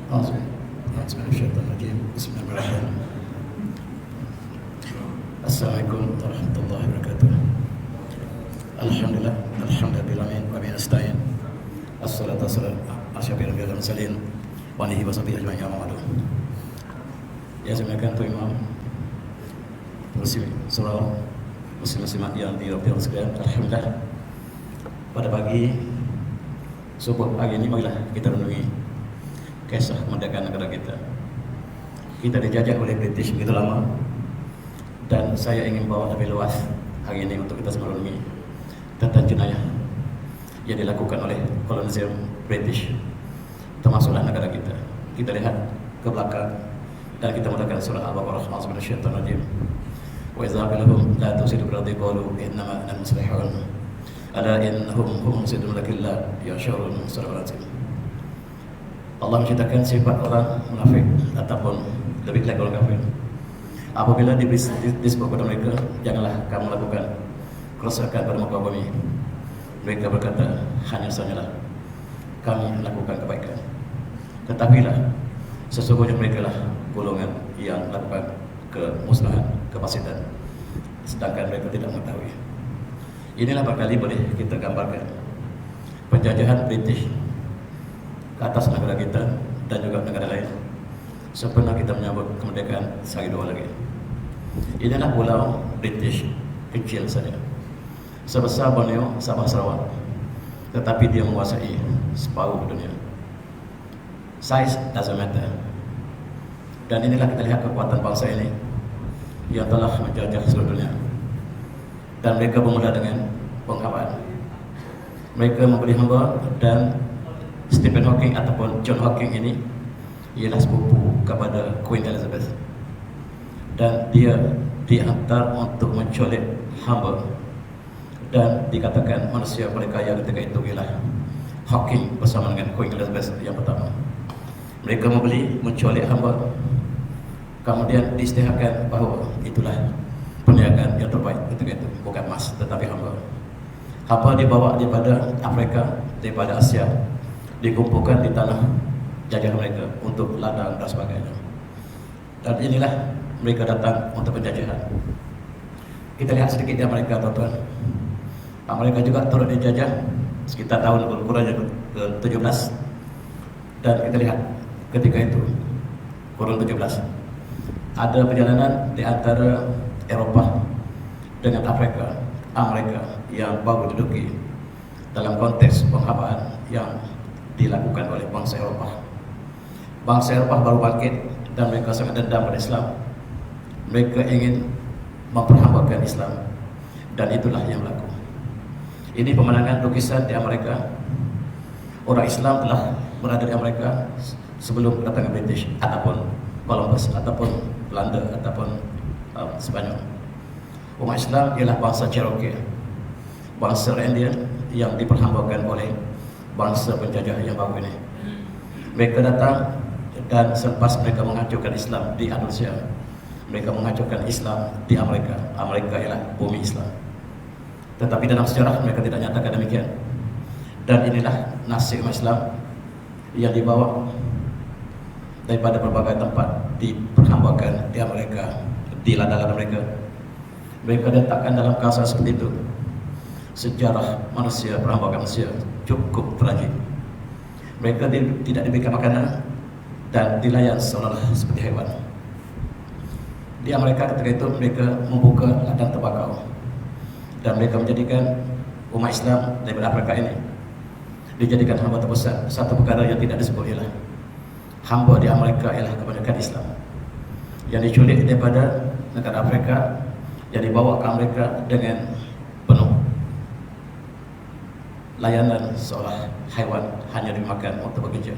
Bismillahirrahmanirrahim. Assalamualaikum warahmatullahi wabarakatuh. Alhamdulillah, alhamdulillahirabbil wa bihi nasta'in. Assalatu wassalamu ala asyrofil anbiya'i wal mursalin wa alihi wa sahbihi ajma'in amma ba'du. Ya, silakan Tuan Imam. Muslim-muslimat yang dirahmati Allah sekalian. Alhamdulillah, pada pagi subuh pagi ini marilah kita renungi kisah kemerdekaan negara kita. Kita dijajah oleh British begitu lama, dan saya ingin bawa lebih luas hari ini untuk kita semua renungi tentang jenayah yang dilakukan oleh kolonialisme British, termasuklah negara kita. Kita lihat ke belakang dan kita menggunakan surah Al-Baqarah. A'udzubillahi wa idza qila lahum la tusidu bil ardi qalu innama nahnu muslihun ala innahum hum mufsidun lakin la yash'urun. Allah menceritakan sifat orang munafik ataupun lebih lagi orang kafir. Apabila disebut kepada mereka, janganlah kamu lakukan kerusakan pada muka bumi, mereka berkata, hanya sanyalah kami lakukan kebaikan. Tetapilah sesungguhnya mereka lah golongan yang lakukan kemusnahan, kefasidan, sedangkan mereka tidak mengetahui. Inilah barangkali boleh kita gambarkan penjajahan British ke atas negara kita dan juga negara lain sempena kita menyambut kemerdekaan sehari dua lagi. Inilah pulau British kecil saja, sebesar Borneo, Sabah, Sarawak, tetapi dia menguasai separuh dunia. Size doesn't matter. Dan inilah kita lihat kekuatan bangsa ini yang telah menjajah seluruh dunia. Dan mereka bermula dengan penghambaan. Mereka memberi hamba, dan Stephen Hawking ataupun John Hawking ini ialah sepupu kepada Queen Elizabeth, dan dia dihantar untuk menculik hamba, dan dikatakan manusia paling kaya ketika itu ialah Hawking bersama dengan Queen Elizabeth yang pertama. Mereka membeli, menculik hamba, kemudian diisytiharkan bahawa itulah perniagaan yang terbaik ketika itu, bukan emas tetapi hamba. Hamba dibawa daripada Afrika, daripada Asia, dikumpulkan di tanah jajah mereka untuk ladang dan sebagainya. Dan inilah mereka datang untuk penjajahan. Kita lihat sedikit dari mereka, tuan-tuan. Mereka juga turut dijajah sekitar tahun kurangnya ke-17. Dan kita lihat ketika itu, kurun 17, ada perjalanan di antara Eropah dengan Afrika, Amerika yang baru diduduki dalam konteks penghambaan yang dilakukan oleh bangsa Eropah. Bangsa Eropah baru bangkit dan mereka sangat dendam pada Islam. Mereka ingin memperhambakan Islam, dan itulah yang berlaku. Ini pemandangan lukisan di Amerika. Orang Islam telah berada di Amerika sebelum kedatangan British ataupun Columbus ataupun Belanda ataupun Spanyol. Umat Islam ialah bangsa Cherokee, bangsa Indian yang diperhambakan oleh bangsa penjajah yang baru ini. Mereka datang, dan selepas mereka menghancurkan Islam di Indonesia, mereka menghancurkan Islam di Amerika. Amerika ialah bumi Islam. Tetapi dalam sejarah mereka tidak nyatakan demikian. Dan inilah nasib umat Islam yang dibawa daripada berbagai tempat, diperhambakan di Amerika, di ladang-ladang mereka. Mereka letakkan dalam kawasan seperti itu. Sejarah manusia, perhambakan manusia cukup tragik. Mereka tidak diberikan makanan dan dilayan seolah-olah seperti hewan. Di Amerika ketika itu mereka membuka ladang tembakau, dan mereka menjadikan umat Islam daripada Afrika ini dijadikan hamba terbesar. Satu perkara yang tidak disebut ialah hamba di Amerika ialah kebanyakan Islam yang diculik daripada negara Afrika, yang dibawa ke Amerika dengan penuh layanan seolah haiwan, hanya dimakan untuk bekerja.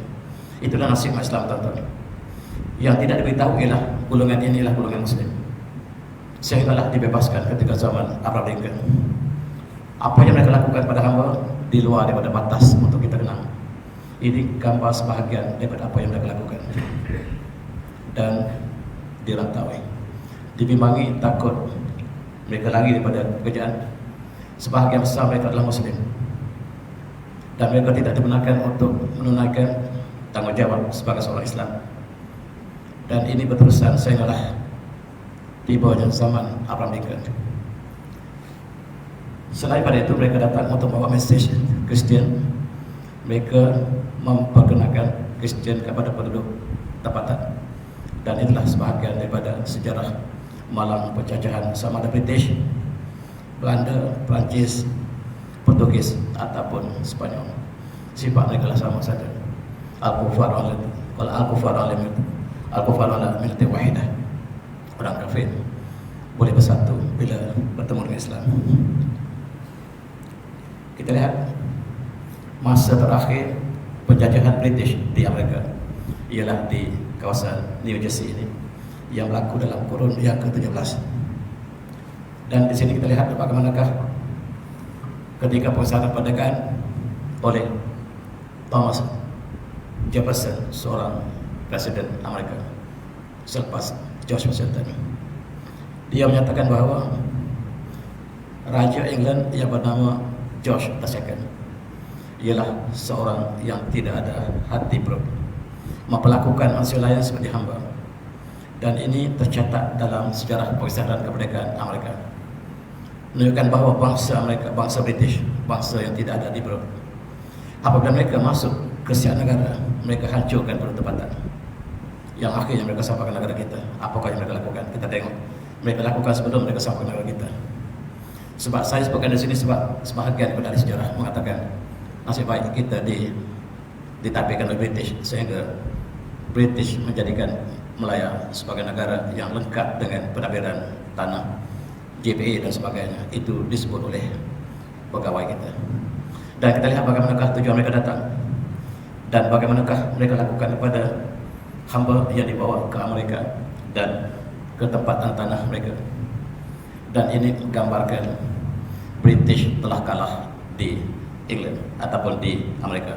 Itulah nasib Islam, tuan-tuan. Yang tidak diberitahu ialah golongan ini ialah golongan Muslim, sehinggalah dibebaskan ketika zaman Abraham Lincoln. Apa yang mereka lakukan pada hamba di luar daripada batas untuk kita kenal. Ini gambar sebahagian daripada apa yang mereka lakukan. Dan dirantaui, dibimbangi, takut, mereka lari daripada pekerjaan. Sebahagian besar mereka adalah Muslim, dan mereka tidak dibenarkan untuk menunaikan tanggung jawab sebagai seorang Islam. Dan ini berterusan sehinggalah di bawahnya zaman Abraham Lincoln. Selain pada itu, mereka datang untuk membawa message Kristen. Mereka memperkenalkan Kristen kepada penduduk tempatan, dan inilah sebahagian daripada sejarah malang penjajahan sama ada British, Belanda, Perancis, Portugis ataupun Spanyol. Sifat mereka sama saja. Al-kufar ala millati wahidah. Orang kafir boleh bersatu bila bertemu dengan Islam. Kita lihat masa terakhir penjajahan British di Amerika ialah di kawasan New Jersey ini yang berlaku dalam kurun yang ke-17. Dan di sini kita lihat bagaimanakah ketika pengesahan kemerdekaan oleh Thomas Jefferson, seorang presiden Amerika selepas George Washington. Dia menyatakan bahawa Raja England yang bernama George II ialah seorang yang tidak ada hati perut, memperlakukan manusia lain seperti hamba. Dan ini tercatat dalam sejarah pengesahan kemerdekaan Amerika, menunjukkan bahawa bangsa Amerika, bangsa British, bangsa yang tidak ada hati perut. Apabila mereka masuk ke siap negara, mereka hancurkan penduduk tempatan, yang akhirnya mereka sampaikan negara kita. Apakah yang mereka lakukan? Kita tengok mereka lakukan sebelum mereka sampaikan negara kita. Sebab saya sebutkan di sini sebab sebahagian daripada sejarah mengatakan nasib baik kita ditapikan oleh British, sehingga British menjadikan Melaya sebagai negara yang lengkap dengan pentadbiran tanah, JPA dan sebagainya. Itu disebut oleh pegawai kita. Dan kita lihat bagaimanakah tujuan mereka datang dan bagaimanakah mereka lakukan kepada hamba yang dibawa ke Amerika dan ke tempat tanah mereka. Dan ini menggambarkan British telah kalah di England ataupun di Amerika.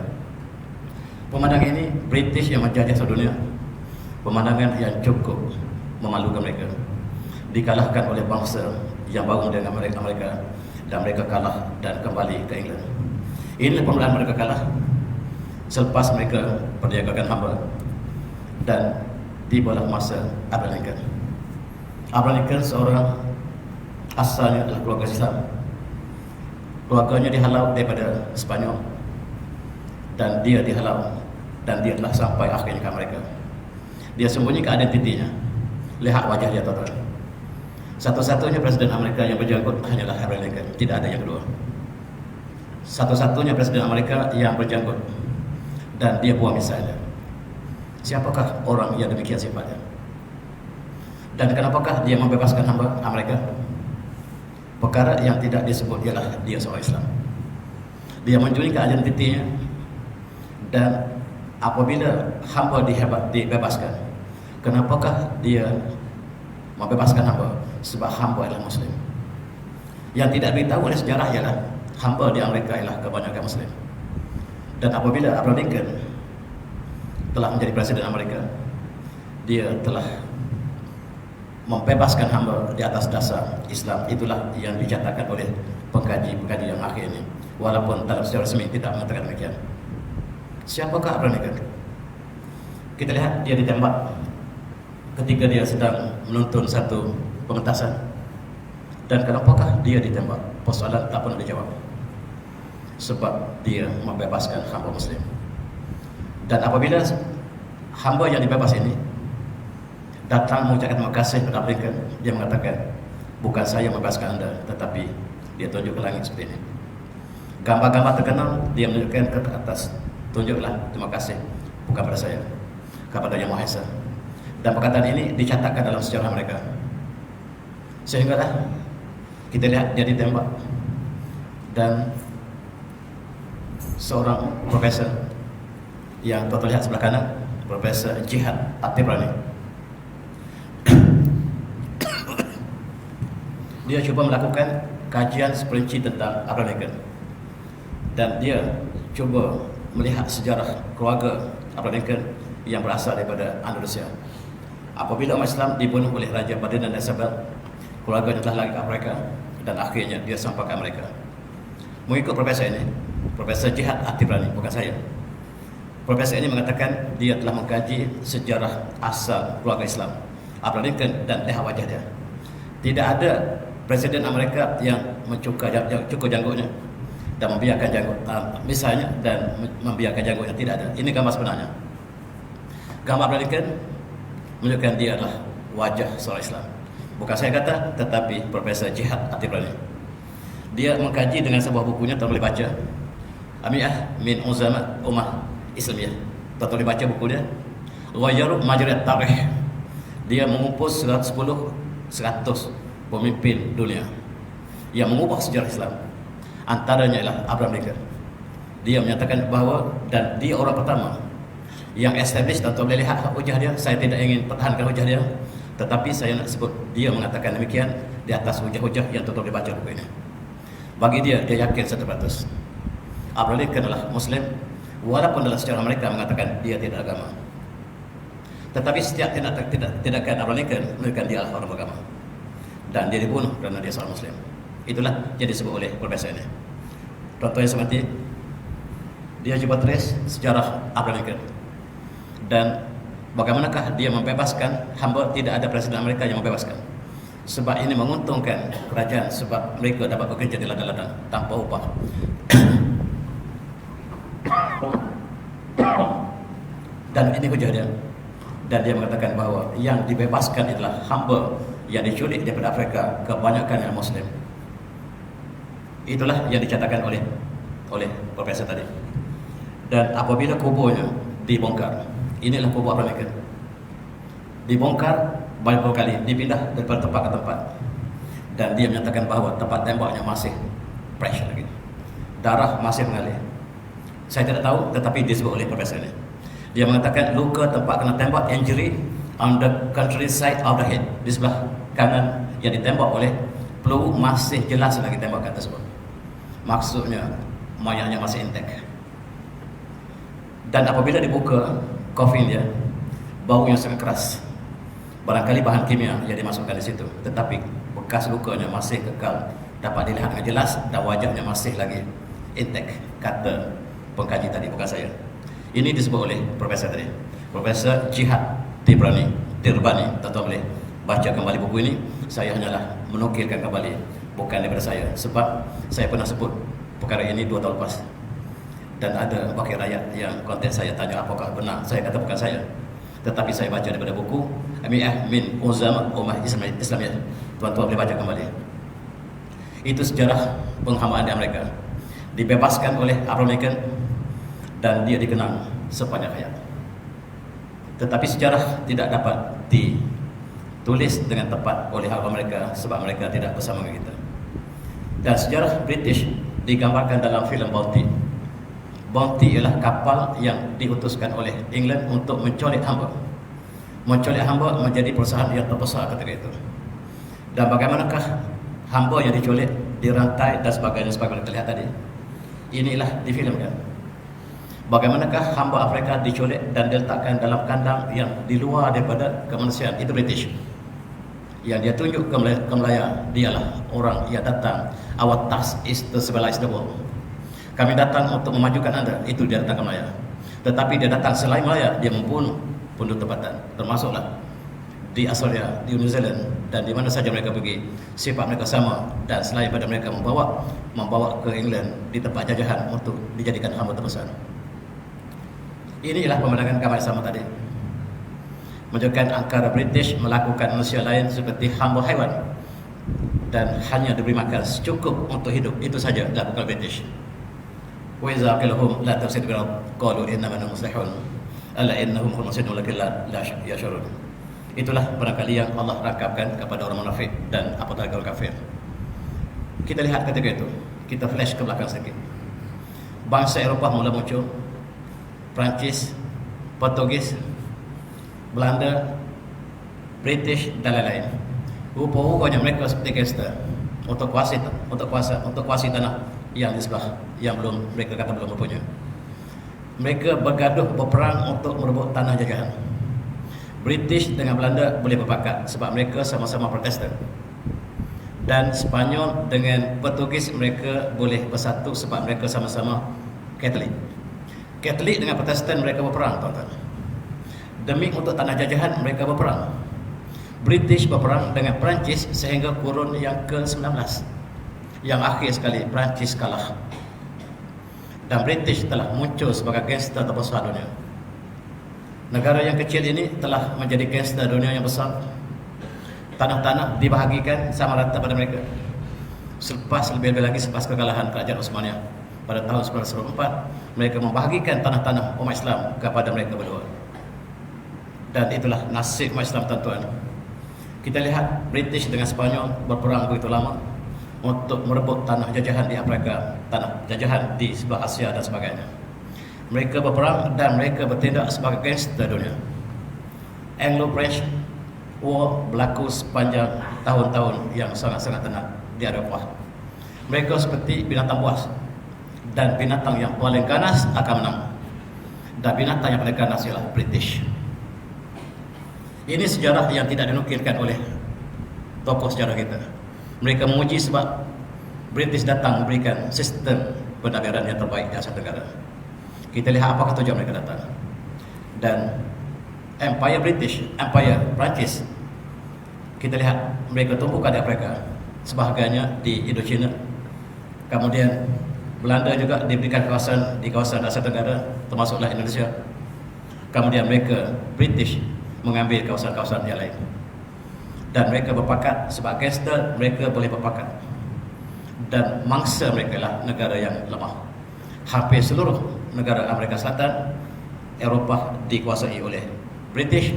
Pemandangan ini British yang menjajah seluruh dunia, pemandangan yang cukup memalukan mereka, dikalahkan oleh bangsa yang bangun dengan Amerika, dan mereka kalah dan kembali ke England. Inilah permulaan mereka kalah selepas mereka perniagakan hamba dan tibalah masa Abraham Lincoln. Abraham Lincoln seorang asalnya adalah keluarga Islam. Keluarganya dihalau daripada Spanyol dan dia dihalau, dan dia telah sampai akhirnya ke Amerika. Dia sembunyikan identitinya. Lihat wajah dia, tuan-tuan. Satu-satunya presiden Amerika yang berjanggut hanyalah Abraham Lincoln, tidak ada yang kedua. Satu-satunya presiden Amerika yang berjanggut, dan dia buang misalnya. Siapakah orang yang demikian sifatnya? Dan kenapakah dia membebaskan hamba Amerika? Perkara yang tidak disebut ialah dia seorang Islam. Dia menyembunyikan identitinya, dan apabila hamba dibebaskan, kenapakah dia membebaskan hamba? Sebab hamba adalah Muslim. Yang tidak beritahu oleh sejarah ialah hamba di Amerika ialah kebanyakan Muslim. Dan apabila Abraham Lincoln telah menjadi presiden Amerika, dia telah membebaskan hamba di atas dasar Islam. Itulah yang dicatatkan oleh pengkaji-pengkaji yang akhir ini, walaupun dalam secara resmi tidak mengatakan demikian. Siapakah Abraham Lincoln? Kita lihat dia ditembak ketika dia sedang menuntun satu pementasan. Dan kenapakah dia ditembak? Persoalan tak pernah dijawab. Sebab dia membebaskan hamba Muslim. Dan apabila hamba yang dibebas ini datang mengucapkan terima kasih kepada Lincoln, dia mengatakan, bukan saya membebaskan anda, tetapi dia tunjuk ke langit seperti ini. Gambar-gambar terkenal dia menunjukkan ke atas, tunjuklah terima kasih, bukan pada saya, kepada Yang Maha Esa. Dan perkataan ini dicatatkan dalam sejarah mereka. Sehinggalah kita lihat dia ditembak, dan seorang profesor yang tuan lihat sebelah kanan, Profesor Jihad At-Tibrani, dia cuba melakukan kajian seperinci tentang Abraham Lincoln, dan dia cuba melihat sejarah keluarga Abraham Lincoln yang berasal daripada Andalusia. Apabila umat Islam dibunuh oleh Raja Ferdinand dan Isabel, keluarganya telah lari ke Afrika, dan akhirnya dia sampai ke Amerika. Mengikut profesor ini, Profesor Jihad At-Tibrani, bukan saya, Profesor ini mengatakan dia telah mengkaji sejarah asal keluarga Islam, Abraham Lincoln dan lihat wajah dia. Tidak ada Presiden Amerika yang mencukur janggutnya dan membiarkan janggut, misalnya, dan membiarkan janggutnya. Tidak ada. Ini gambar sebenarnya. Gambar Abraham Lincoln menunjukkan dia adalah wajah seorang Islam. Bukan saya kata, tetapi Profesor Jihad Atibrani. Dia mengkaji dengan sebuah bukunya, tuan boleh baca, Ami'ah min Uzama Ummah Islamiyah. Tuan boleh baca buku dia, Ghayyaru Majriyat Tarikh. Dia mengumpus 100 pemimpin dunia yang mengubah sejarah Islam. Antaranya ialah Abraham Lincoln. Dia menyatakan bahawa, dan dia orang pertama yang establish, dan tuan boleh lihat hujah dia. Saya tidak ingin pertahankan hujah dia, tetapi saya nak sebut dia mengatakan demikian di atas hujah-hujah yang tuan boleh baca buku ini. Bagi dia yakin 100% Abraham Lincoln adalah Muslim, walaupun dalam sejarah mereka mengatakan dia tidak agama. Tetapi setiap tindakan Abraham Lincoln menunjukkan dia adalah orang beragama, dan dia dibunuh kerana dia seorang Muslim. Itulah yang disebut oleh profesor ini. Tuan-tuan yang saya hormati, dia cuba tulis sejarah Abraham Lincoln dan bagaimanakah dia membebaskan hamba. Tidak ada Presiden Amerika yang membebaskan, sebab ini menguntungkan kerajaan, sebab mereka dapat bekerja di ladang-ladang tanpa upah. Dan ini hujah dia. Dan dia mengatakan bahawa yang dibebaskan adalah hamba yang diculik daripada Afrika, kebanyakan yang Muslim. Itulah yang dicatatkan oleh profesor tadi. Dan apabila kuburnya dibongkar, inilah kubur Abraham Lincoln, dibongkar banyak kali, dipindah daripada tempat ke tempat, dan dia menyatakan bahawa tempat tembaknya masih fresh lagi, darah masih mengalir. Saya tidak tahu, tetapi disebut oleh profesor ini. Dia mengatakan luka tempat kena tembak, injury on the contrary side of the head, di sebelah kanan yang ditembak oleh peluru masih jelas lagi tembakan tersebut. Maksudnya mayatnya masih intact. Dan apabila dibuka coffin dia, baunya sangat keras. Barangkali bahan kimia yang dimasukkan di situ, tetapi bekas lukanya masih kekal, dapat dilihat dengan jelas, dan wajahnya masih lagi intact, kata pengkaji tadi, bukan saya. Ini disebut oleh profesor tadi, Profesor Jihad Atibrani. Tuan-tuan boleh baca kembali buku ini. Saya hanyalah menukilkan kembali, bukan daripada saya, sebab saya pernah sebut perkara ini 2 tahun lepas, dan ada wakil rakyat yang konten saya tanya apakah benar. Saya kata bukan saya, tetapi saya baca daripada buku Ami'ah min Uzama Ummah Islamiyah. Tuan-tuan boleh baca kembali. Itu sejarah penghambaan di Amerika, dibebaskan oleh Abraham Lincoln, dan dia dikenang sepanjang hayat. Tetapi sejarah tidak dapat ditulis dengan tepat oleh orang mereka, sebab mereka tidak bersama dengan kita. Dan sejarah British digambarkan dalam filem Bounty. Bounty ialah kapal yang diutuskan oleh England untuk menculik hamba. Menculik hamba menjadi perusahaan yang terbesar ketika itu. Dan bagaimanakah hamba yang diculik, dirantai dan sebagainya, sebagaimana kita lihat tadi. Inilah difilmkan. Bagaimanakah hamba Afrika diculik dan diletakkan dalam kandang yang di luar daripada kemanusiaan. Itu British. Yang dia tunjuk ke Melaya, dialah orang yang datang, our task is to civilize the world. Kami datang untuk memajukan anda. Itu dia datang ke Melaya. Tetapi dia datang selain Melaya, dia membunuh penduduk tempatan, termasuklah di Australia, di New Zealand, dan di mana saja mereka pergi. Sifat mereka sama, dan selain pada mereka membawa ke England di tempat jajahan untuk dijadikan hamba terbesar. Inilah pemandangan gambar sama tadi, menunjukkan angkara British melakukan manusia lain seperti hamba haiwan, dan hanya diberi makan cukup untuk hidup. Itu saja dilakukan British. Wa iza qilahum la tafsid bil qalu innama nahnu muslihun ala innahum hum muslihun lakin la yashurun. Itulah barangkali yang Allah rangkapkan kepada orang munafik dan apatah orang kafir. Kita lihat ketika itu, kita flash ke belakang sedikit. Bangsa Eropah mula muncul, Perancis, Portugis, Belanda, British dan lain-lain. Rupa-rupanya mereka seperti gangster untuk kuasai tanah yang di sebelah, yang mereka kata belum mempunyai. Mereka bergaduh berperang untuk merebut tanah jajahan. British dengan Belanda boleh berpakat sebab mereka sama-sama Protestan. Dan Spanyol dengan Portugis mereka boleh bersatu sebab mereka sama-sama Katolik. Katolik dengan Protestan mereka berperang, tuan-tuan. Demi untuk tanah jajahan mereka berperang. British berperang dengan Perancis sehingga kurun yang ke-19. Yang akhir sekali Perancis kalah. Dan British telah muncul sebagai gangster terbesar dunia. Negara yang kecil ini telah menjadi gangster dunia yang besar. Tanah-tanah dibahagikan sama rata pada mereka. Lebih-lebih lagi selepas kekalahan Kerajaan Osmania pada tahun 1904, mereka membahagikan tanah-tanah umat Islam kepada mereka berdua. Dan itulah nasib umat Islam, tuan-tuan. Kita lihat British dengan Spanyol berperang begitu lama untuk merebut tanah jajahan di Afrika, tanah jajahan di sebelah Asia dan sebagainya. Mereka berperang dan mereka bertindak sebagai gangster dunia. Anglo-French War berlaku sepanjang tahun-tahun yang sangat-sangat tenang di Eropah. Mereka seperti binatang buas, dan binatang yang paling ganas akan menang. Dan binatang yang paling ganas ialah British. Ini sejarah yang tidak dinukilkan oleh tokoh sejarah kita. Mereka memuji sebab British datang memberikan sistem perdagangan yang terbaik di Asia Tenggara. Kita lihat apakah tujuan mereka datang. Dan Empire British, Empire Perancis, kita lihat mereka tumpukan di Afrika, sebahagiannya di Indochina. Kemudian Belanda juga diberikan kawasan di kawasan Asia Tenggara, termasuklah Indonesia. Kemudian mereka British mengambil kawasan-kawasan yang lain. Dan mereka berpakat sebagai gangster, mereka boleh berpakat. Dan mangsa mereka lah negara yang lemah. Hampir seluruh negara Amerika Selatan, Eropah dikuasai oleh British,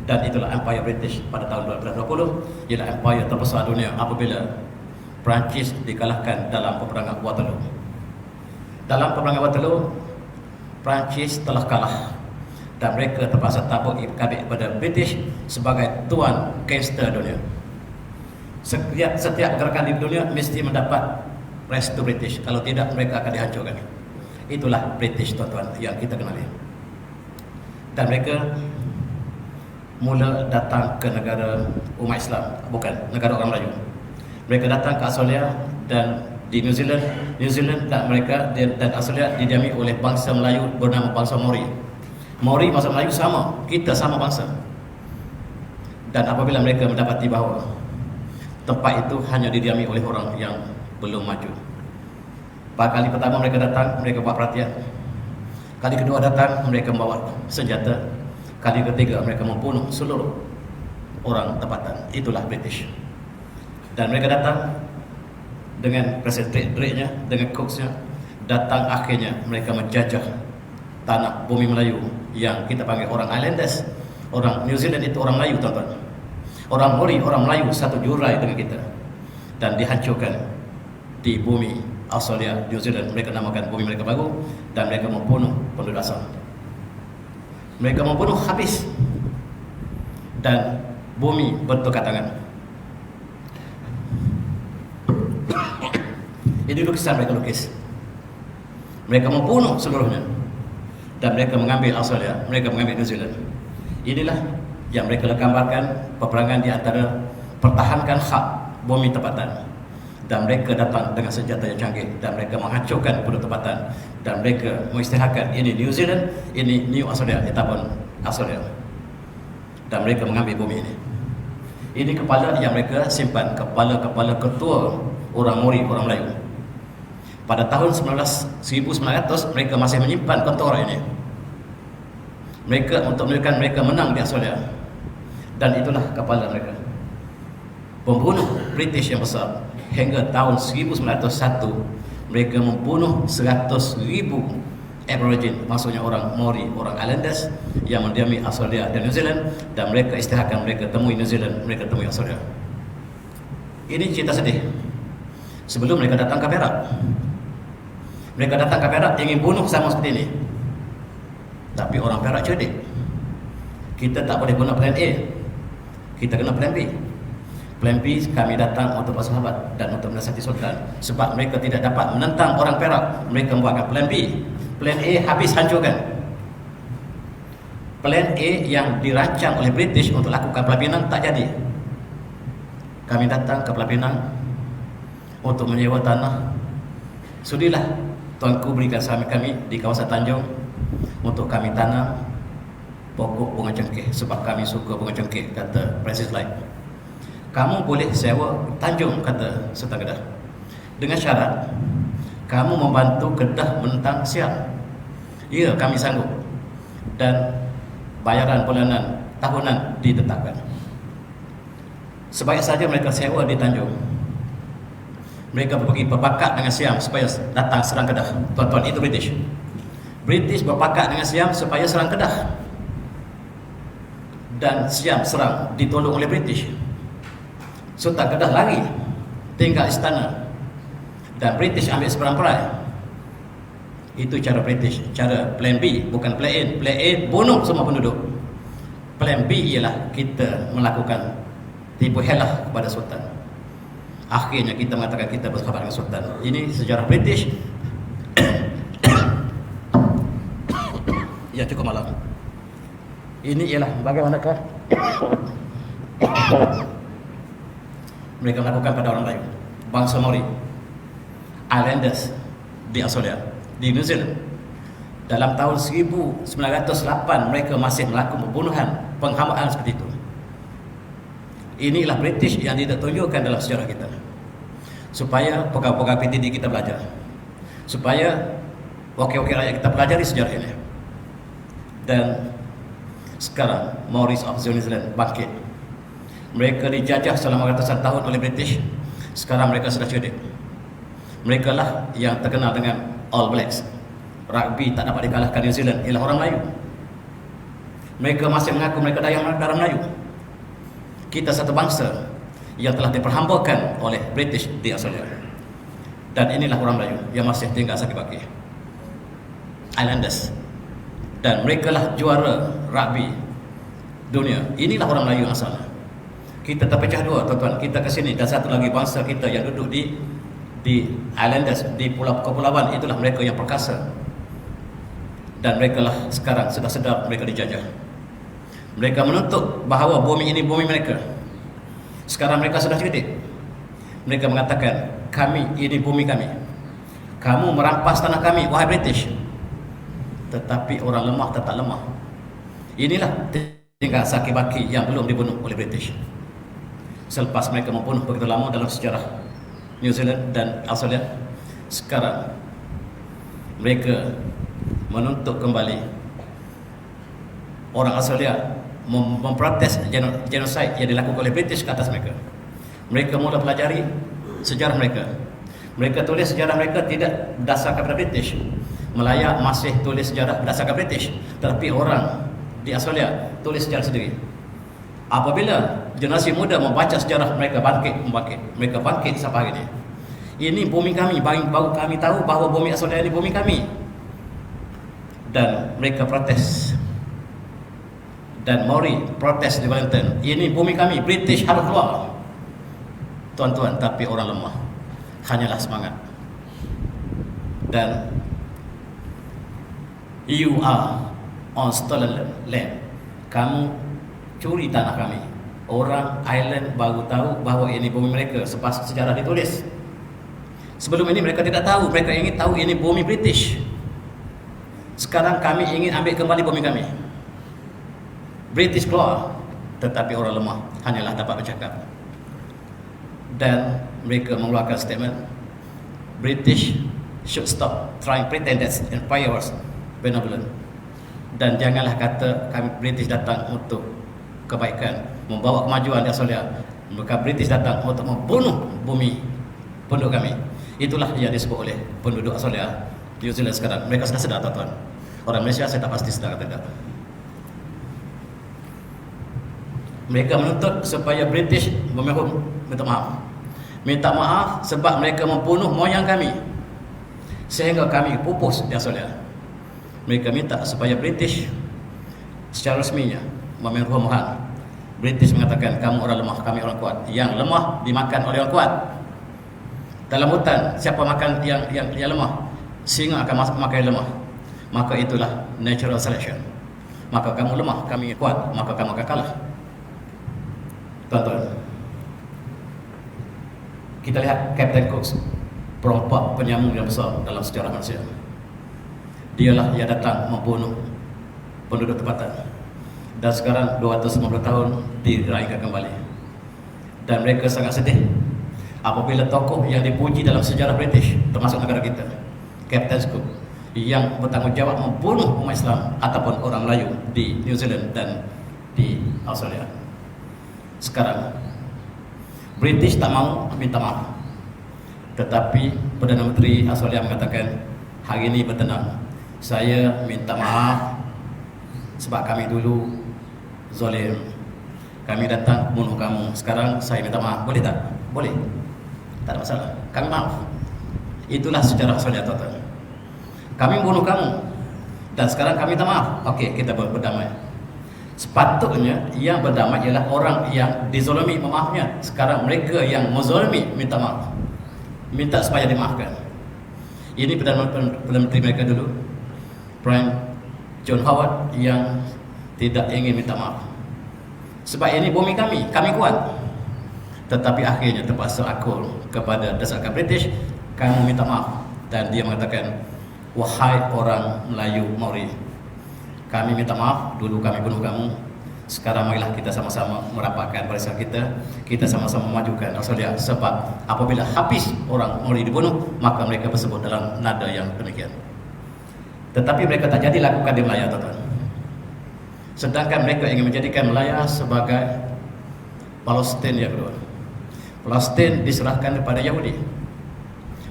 dan itulah Empire British pada tahun 2020 ialah empire terbesar dunia apabila Perancis dikalahkan dalam peperangan Waterloo. Dalam peperangan Waterloo, Perancis telah kalah dan mereka terpaksa tabuk kabik pada British sebagai tuan gangster dunia. Setiap gerakan di dunia mesti mendapat restu British, kalau tidak mereka akan dihancurkan. Itulah British, tuan-tuan, yang kita kenali. Dan mereka mula datang ke negara umat Islam, bukan negara orang Melayu. Mereka datang ke Australia dan di New Zealand dan mereka dan Australia didiami oleh bangsa Melayu bernama bangsa Maori. Maori bangsa Melayu sama, kita sama bangsa. Dan apabila mereka mendapati bahawa tempat itu hanya didiami oleh orang yang belum maju, pada kali pertama mereka datang, mereka buat perhatian. Kali kedua datang, mereka membawa senjata. Kali ketiga, mereka membunuh seluruh orang tempatan. Itulah British. Dan mereka datang dengan presentrik-triknya, dengan cooksnya. Datang akhirnya mereka menjajah tanah bumi Melayu yang kita panggil orang Islanders. Orang New Zealand itu orang Melayu, tuan-tuan. Orang Maori, orang Melayu satu jurai dengan kita. Dan dihancurkan di bumi Australia, New Zealand. Mereka namakan bumi mereka baru. Dan mereka membunuh penduduk asal. Mereka membunuh habis. Dan bumi bertukar tangan. Ini lukisan mereka lukis. Mereka membunuh seluruhnya. Dan mereka mengambil Australia, mereka mengambil New Zealand. Inilah yang mereka gambarkan peperangan di antara pertahankan hak bumi tempatan. Dan mereka datang dengan senjata yang canggih dan mereka menghancurkan penduduk tempatan dan mereka mengisytiharkan ini New Zealand, ini New Australia, ataupun Australia. Dan mereka mengambil bumi ini. Ini kepala yang mereka simpan, kepala-kepala ketua orang Maori, orang Melayu. Pada tahun 1900 mereka masih menyimpan kontora ini. Mereka untuk menunjukkan mereka menang di Australia. Dan itulah kepala mereka. Pembunuh British yang besar. Hingga tahun 1901 mereka membunuh 100,000 Aborigin, maksudnya orang Maori, orang Islanders yang mendiami Australia dan New Zealand. Dan mereka isytiharkan mereka temui New Zealand, mereka temui Australia. Ini cerita sedih. Sebelum mereka datang ke Perak, mereka datang ke Perak ingin bunuh sama seperti ini. Tapi orang Perak cerdik. Kita tak boleh guna plan A, kita kena plan B. Plan B, kami datang untuk bersahabat dan untuk menasihati Sultan. Sebab mereka tidak dapat menentang orang Perak, mereka membuatkan plan B. Plan A habis hancurkan. Plan A yang dirancang oleh British untuk lakukan Pulau Pinang tak jadi. Kami datang ke Pulau Pinang untuk menyewa tanah. Sudilah tuanku berikan saham kami di kawasan Tanjung untuk kami tanam pokok bunga cengkeh sebab kami suka bunga cengkeh, kata Francis Light. Kamu boleh sewa Tanjung, kata Sultan Kedah, dengan syarat kamu membantu Kedah menentang Siam. Ya, kami sanggup. Dan bayaran bulanan tahunan ditetapkan. Sebaik saja mereka sewa di Tanjung, mereka pergi berpakat dengan Siam supaya datang serang Kedah. Tuan-tuan, itu British. British berpakat dengan Siam supaya serang Kedah, dan Siam serang, ditolong oleh British. Sultan Kedah lari tinggal istana, dan British ambil seperamperai. Itu cara British. Cara plan B, bukan plan A. Plan A bunuh semua penduduk. Plan B ialah kita melakukan tipu helah kepada Sultan. Akhirnya kita mengatakan kita bersahabat dengan Sultan. Ini sejarah British. Ya, cukup malam. Ini ialah bagaimanakah mereka melakukan pada orang lain. Bangsa Maori, Islanders di Australia, di New Zealand, dalam tahun 1908 mereka masih melakukan pembunuhan, penghambaan seperti itu. Inilah British yang tidak tunjukkan dalam sejarah kita, supaya pegawai-pegawai PTD kita belajar, supaya wakil-wakil rakyat kita pelajari sejarah ini. Dan sekarang Maoris of New Zealand bangkit. Mereka dijajah selama ratusan tahun oleh British. Sekarang mereka sudah cerdik. Mereka lah yang terkenal dengan All Blacks. Rugby tak dapat dikalahkan New Zealand ialah orang Melayu. Mereka masih mengaku mereka darah Melayu. Kita satu bangsa yang telah diperhambakan oleh British di Australia. Dan inilah orang Melayu yang masih tinggal sakit baki, Islanders. Dan mereka lah juara rugby dunia. Inilah orang Melayu asal. Kita terpecah dua, tuan-tuan. Kita ke sini, dan satu lagi bangsa kita yang duduk di Islanders, di pulau kepulauan. Itulah mereka yang perkasa. Dan mereka lah sekarang sudah sedar mereka dijajah. Mereka menuntut bahawa bumi ini bumi mereka. Sekarang mereka sudah cerdik. Mereka mengatakan, kami ini bumi kami. Kamu merampas tanah kami, wahai British. Tetapi orang lemah tetap lemah. Inilah tinggal sakit baki yang belum dibunuh oleh British. Selepas mereka membunuh begitu lama dalam sejarah New Zealand dan Australia, sekarang mereka menuntut kembali orang Australia memprotes genosid yang dilakukan oleh British ke atas mereka. Mereka mula pelajari sejarah mereka. Mereka tulis sejarah mereka tidak berdasarkan pada British. Melayu masih tulis sejarah berdasarkan British, tetapi orang di Australia tulis sejarah sendiri. Apabila generasi muda membaca sejarah mereka, mereka bangkit sampai hari ini. Ini bumi kami, baru kami tahu bahawa bumi Australia ini bumi kami. Dan mereka protes. Dan Maori protes di Wellington, ini bumi kami, British harus keluar. Tuan-tuan, tapi orang lemah hanyalah semangat. Dan you are on stolen land. Kamu curi tanah kami. Orang island baru tahu bahawa ini bumi mereka selepas sejarah ditulis. Sebelum ini mereka tidak tahu. Mereka ingin tahu ini bumi British. Sekarang kami ingin ambil kembali bumi kami. British keluar, tetapi orang lemah hanyalah dapat bercakap. Dan mereka mengeluarkan statement, British should stop trying pretenders and powers benevolent. Dan janganlah kata kami British datang untuk kebaikan, membawa kemajuan di Australia. Maka British datang untuk membunuh bumi penduduk kami. Itulah yang disebut oleh penduduk Australia, New Zealand sekarang. Mereka sudah sedar, tuan-tuan. Orang Malaysia saya tak pasti sedar atau tidak. Mereka menuntut supaya British minta maaf. Minta maaf sebab mereka membunuh moyang kami, sehingga kami pupus di Australia. Mereka minta supaya British secara resminya memohon. British mengatakan, kamu orang lemah, kami orang kuat. Yang lemah dimakan oleh orang kuat. Dalam hutan, siapa makan yang lemah? Singa akan makan yang lemah. Maka itulah natural selection. Maka kamu lemah, kami kuat, maka kamu akan kalah. Tuan-tuan, kita lihat Captain Cook, perompak penyambung yang besar dalam sejarah manusia. Dialah yang datang membunuh penduduk tempatan. Dan sekarang 250 tahun diraihkan kembali. Dan mereka sangat sedih apabila tokoh yang dipuji dalam sejarah British, termasuk negara kita, Captain Cook, yang bertanggungjawab membunuh umat Islam ataupun orang Melayu di New Zealand dan di Australia. Sekarang British tak mau minta maaf, tetapi Perdana Menteri Australia mengatakan hari ini bertenang, saya minta maaf sebab kami dulu zalim, kami datang bunuh kamu, sekarang saya minta maaf. Boleh tak? Boleh, tak ada masalah, kami maaf. Itulah sejarah Australia, tuan-tuan. Kami bunuh kamu dan sekarang kami minta maaf. Okey, kita berdamai. Sepatutnya yang berdamai ialah orang yang dizolimi memaafnya. Sekarang mereka yang menzolimi minta maaf, minta supaya dimaafkan. Ini Perdana Menteri mereka dulu, Prime John Howard, yang tidak ingin minta maaf. Sebab ini bumi kami kuat. Tetapi akhirnya terpaksa akul kepada desakan British, kamu minta maaf. Dan dia mengatakan, wahai orang Melayu Maori, kami minta maaf, dulu kami bunuh kamu. Sekarang marilah kita sama-sama merapatkan barisan kita, kita sama-sama memajukan Australia. Sebab apabila habis orang Maori dibunuh, maka mereka bersebut dalam nada yang demikian. Tetapi mereka tak jadi lakukan di Melaya, tuan-tuan. Sedangkan mereka ingin menjadikan Melaya sebagai Palestin yang kedua. Palestin diserahkan kepada Yahudi,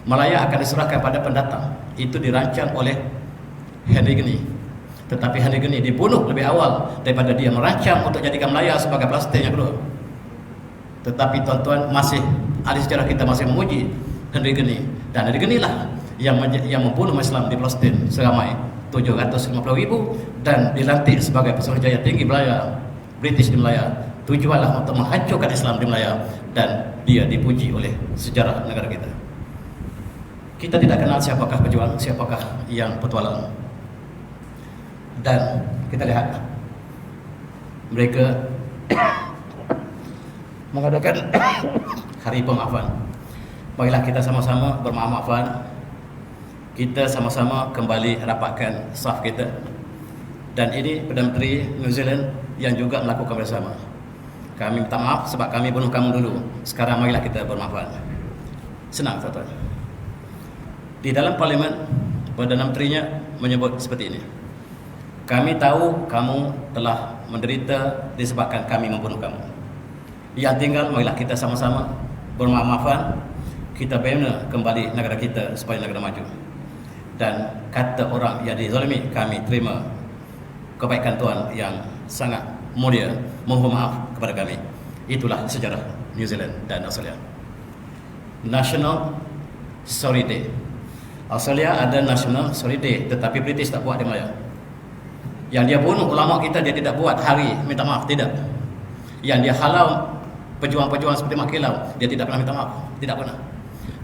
Melaya akan diserahkan pada pendatang. Itu dirancang oleh Henry Geni. Tetapi Henry Geni dibunuh lebih awal daripada dia merancang untuk jadikan Melaya sebagai Palestin yang kedua. Tetapi tuan-tuan, masih ahli sejarah kita masih memuji Henry Geni. Dan Henry Geni lah yang membunuh Islam di Palestin seramai 750,000 dan dilantik sebagai Pesuruhjaya tinggi Melaya British di Melaya. Tujuanlah untuk menghancurkan Islam di Melaya, dan dia dipuji oleh sejarah negara kita. Kita tidak kenal siapakah pejuang, siapakah yang petualang. Dan kita lihat mereka mengadakan hari pemaafan. Marilah kita sama-sama bermaaf-maafan. Kita sama-sama kembali rapatkan saf kita. Dan ini Perdana Menteri New Zealand yang juga melakukan bersama. Kami minta maaf sebab kami bunuh kamu dulu. Sekarang marilah kita bermaafan. Senang, tuan-tuan. Di dalam parlimen, Perdana Menterinya menyebut seperti ini. Kami tahu kamu telah menderita disebabkan kami membunuh kamu. Yang tinggal marilah kita sama-sama bermaaf-maafan. Kita bina kembali negara kita supaya negara maju. Dan kata orang yang dizalimi, kami terima kebaikan Tuhan yang sangat mulia, mohon maaf kepada kami. Itulah sejarah New Zealand dan Australia. National Sorry Day. Australia ada National Sorry Day, tetapi British tak buat di Melaya. Yang dia bunuh ulama kita, dia tidak buat hari minta maaf, tidak. Yang dia halau pejuang-pejuang seperti Mak Kilau, dia tidak pernah minta maaf, tidak pernah.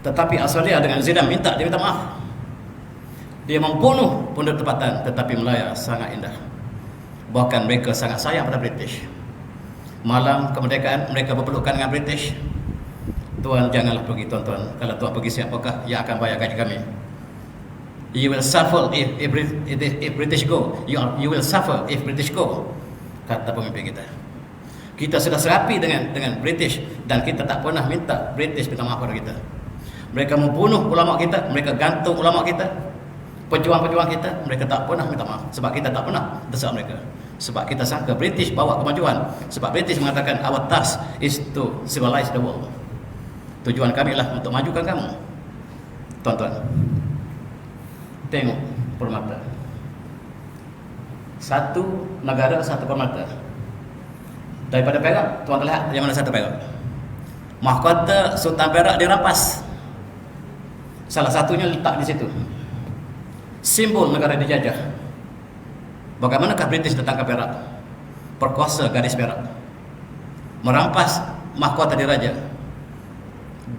Tetapi Australia dengan New Zealand minta, dia minta maaf. Dia membunuh penduduk tempatan, tetapi Melaya sangat indah. Bahkan mereka sangat sayang pada British. Malam kemerdekaan mereka berpelukan dengan British. Tuan janganlah pergi, tuan-tuan. Kalau tuan pergi, siapakah yang akan bayar gaji kami? You will suffer if British go. You will suffer if British go, kata pemimpin kita. Kita sudah serapi dengan British, dan kita tak pernah minta British minta maaf kepada kita. Mereka membunuh ulama kita, mereka gantung ulama kita, pejuang-pejuang kita, mereka tak pernah minta maaf. Sebab kita tak pernah desak mereka. Sebab kita sangka British bawa kemajuan. Sebab British mengatakan our task is to civilize the world. Tujuan kami lah untuk majukan kamu. Tuan-tuan, tengok permata. Satu negara, satu permata. Daripada Perak, tuan lihat yang mana satu Perak. Mahkota Sultan Perak dirampas. Salah satunya letak di situ. Simbol negara dijajah. Bagaimanakah British datang ke Perak, perkuasa gadis Perak, merampas mahkota diraja.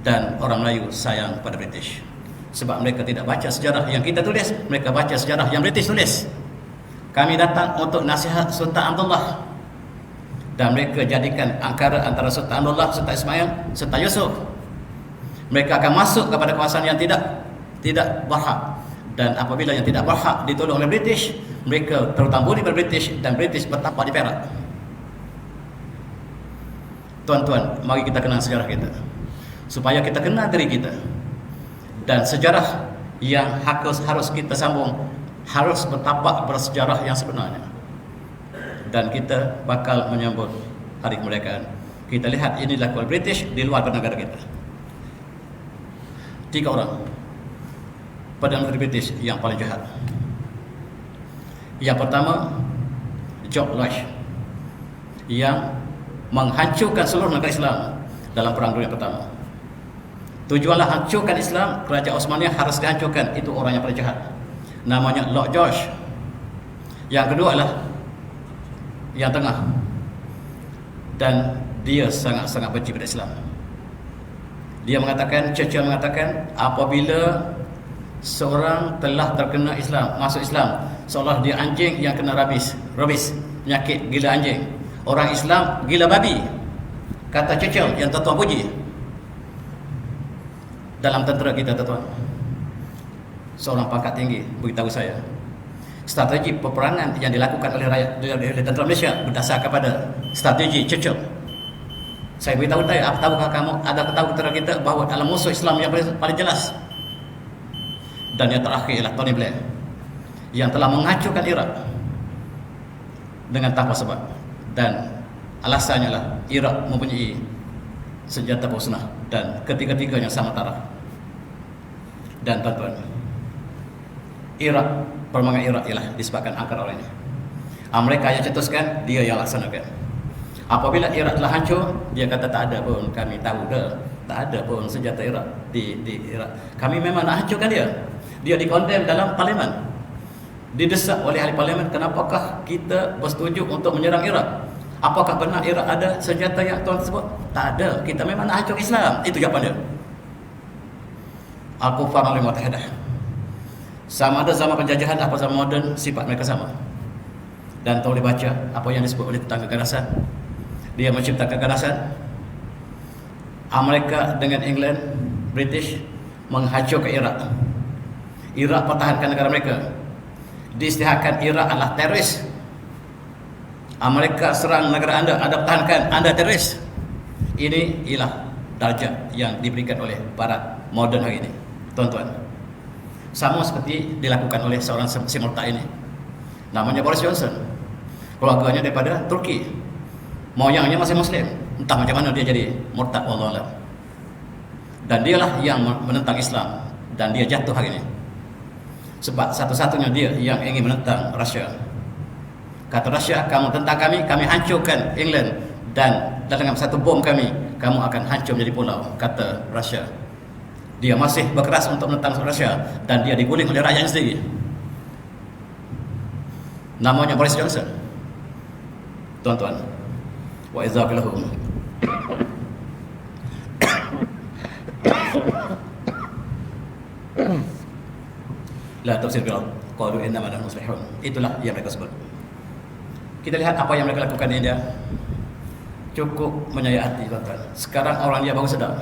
Dan orang Melayu sayang pada British, sebab mereka tidak baca sejarah yang kita tulis, mereka baca sejarah yang British tulis. Kami datang untuk nasihat Sultan Abdullah, dan mereka jadikan angkara antara Sultan Abdullah, Sultan Ismail, Sultan Yusuf. Mereka akan masuk kepada kawasan yang tidak berhak, Dan apabila yang tidak berhak ditolong oleh British, mereka terutamburi pada British dan British bertapak di Perak. Tuan-tuan, mari kita kenal sejarah kita, supaya kita kenal diri kita. Dan sejarah yang harus kita sambung harus bertapak pada sejarah yang sebenarnya. Dan kita bakal menyambut hari kemerdekaan. Kita lihat ini dilakukan British di luar negara kita. 3 orang Perdana Menteri British yang paling jahat. Yang pertama, George Lodge, yang menghancurkan seluruh negara Islam dalam Perang Dunia Pertama. Tujuanlah hancurkan Islam, Kerajaan Osmania harus dihancurkan. Itu orang yang paling jahat, namanya Lord George. Yang kedua adalah yang tengah, dan dia sangat-sangat benci pada Islam. Dia mengatakan, Churchill mengatakan, apabila seorang telah terkena Islam, masuk Islam, seolah dia anjing yang kena rabies, penyakit gila anjing. Orang Islam gila babi, kata Churchill yang tuan-tuan puji. Dalam tentera kita, tuan-tuan, seorang pangkat tinggi beritahu saya, strategi peperangan yang dilakukan oleh rakyat, oleh tentera Malaysia berdasarkan pada strategi Churchill. Saya beritahu tadi, tahukah kamu, ada tahu tentera kita bahawa dalam musuh Islam yang paling jelas dan yang terakhir ialah Tony Blair, yang telah menghancurkan Iraq dengan tanpa sebab, dan alasannya adalah Iraq mempunyai senjata musnah dan ketiga-tiganya sama taraf. Dan tuan-tuan, Iraq, permangan Iraq ialah disebabkan angkat orang ini. Mereka yang cetuskan, dia yang laksanakan. Apabila Iraq telah hancur, dia kata tak ada pun, kami tahu dah, tak ada pun senjata Iraq di Iraq. Kami memang nak hancurkan dia. Dia dikondem dalam parlimen, didesak oleh ahli parlimen, kenapakah kita bersetuju untuk menyerang Iraq? Apakah benar Iraq ada senjata yang tuan sebut? Tak ada, kita memang nak hancur Islam. Itu jawapan dia. Al-Kufar Al-Muttahidah. Sama ada zaman penjajahan apa zaman moden, sifat mereka sama. Dan tahu dibaca apa yang disebut oleh tentang keganasan. Dia menciptakan keganasan. Amerika dengan England, British menghancurkan Iraq. Iraq pertahankan negara mereka. Diisytiharkan Iraq adalah teroris. Amerika serang negara anda pertahankan, anda teroris. Ini ialah darjah yang diberikan oleh barat moden hari ini, tuan-tuan. Sama seperti dilakukan oleh seorang si murtad ini, namanya Boris Johnson. Keluarganya daripada Turki, moyangnya masih Muslim. Entah macam mana dia jadi murtad, wallahu a'lam. Dan dialah yang menentang Islam, dan dia jatuh hari ini sebab satu-satunya dia yang ingin menentang Rusia. Kata Rusia, kamu tentang kami hancurkan England, dan dengan satu bom kami, kamu akan hancur menjadi pulau, kata Rusia. Dia masih berkeras untuk menentang Rusia, dan dia diguling oleh rakyatnya sendiri. Namanya Boris Johnson, tuan-tuan. Wa izaqilahum. La tafsir bil qalu innama nahnu muslihun. Itulah yang mereka sebut. Kita lihat apa yang mereka lakukan di India. Cukup menyayat hati, tuan-tuan. Sekarang orang India baru sedar.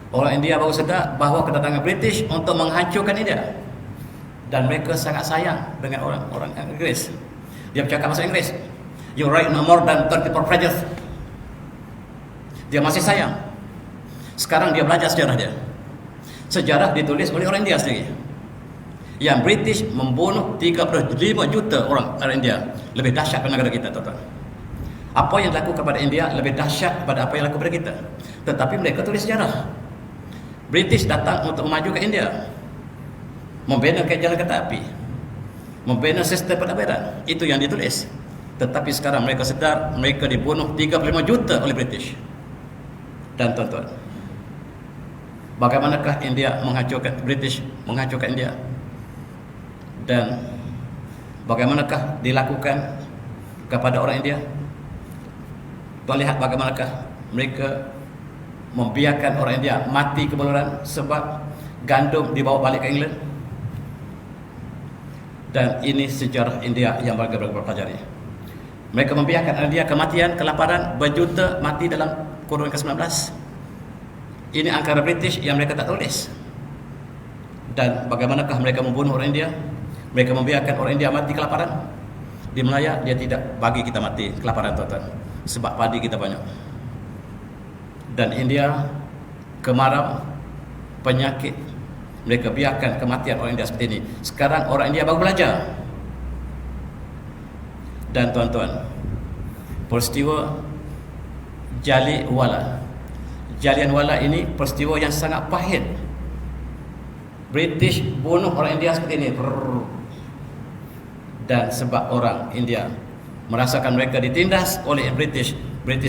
Orang India baru sedar bahawa kedatangan British untuk menghancurkan India. Dan mereka sangat sayang dengan orang Inggeris. Dia bercakap bahasa Inggeris. You write no more than 34 pages. Dia masih sayang. Sekarang dia belajar sejarah dia. Sejarah ditulis oleh orang India sendiri. Yang British membunuh 35 juta orang India. Lebih dahsyat pada negara kita, tuan-tuan. Apa yang dilakukan kepada India lebih dahsyat pada apa yang dilakukan kepada kita. Tetapi mereka tulis sejarah. British datang untuk memajukan India, membina jalan kereta api, membina sistem peradaban. Itu yang ditulis. Tetapi sekarang mereka sedar mereka dibunuh 35 juta oleh British. Dan tuan-tuan, bagaimanakah India menghancurkan, British menghancurkan India? Dan bagaimanakah dilakukan kepada orang India? Tuan lihat bagaimanakah mereka membiarkan orang India mati kebuluran sebab gandum dibawa balik ke England. Dan ini sejarah India yang mereka pelajari. Mereka membiarkan orang India kematian, kelaparan, berjuta mati dalam kurun ke-19. Ini angkara British yang mereka tak tulis. Dan bagaimanakah mereka membunuh orang India? Mereka membiarkan orang India mati kelaparan. Di Melaya dia tidak bagi kita mati kelaparan, tuan-tuan, sebab padi kita banyak. Dan India kemarau, penyakit, mereka biarkan kematian orang India seperti ini. Sekarang orang India baru belajar. Dan tuan-tuan, peristiwa Jallianwala ini peristiwa yang sangat pahit. British bunuh orang India seperti ini. Dan sebab orang India merasakan mereka ditindas oleh British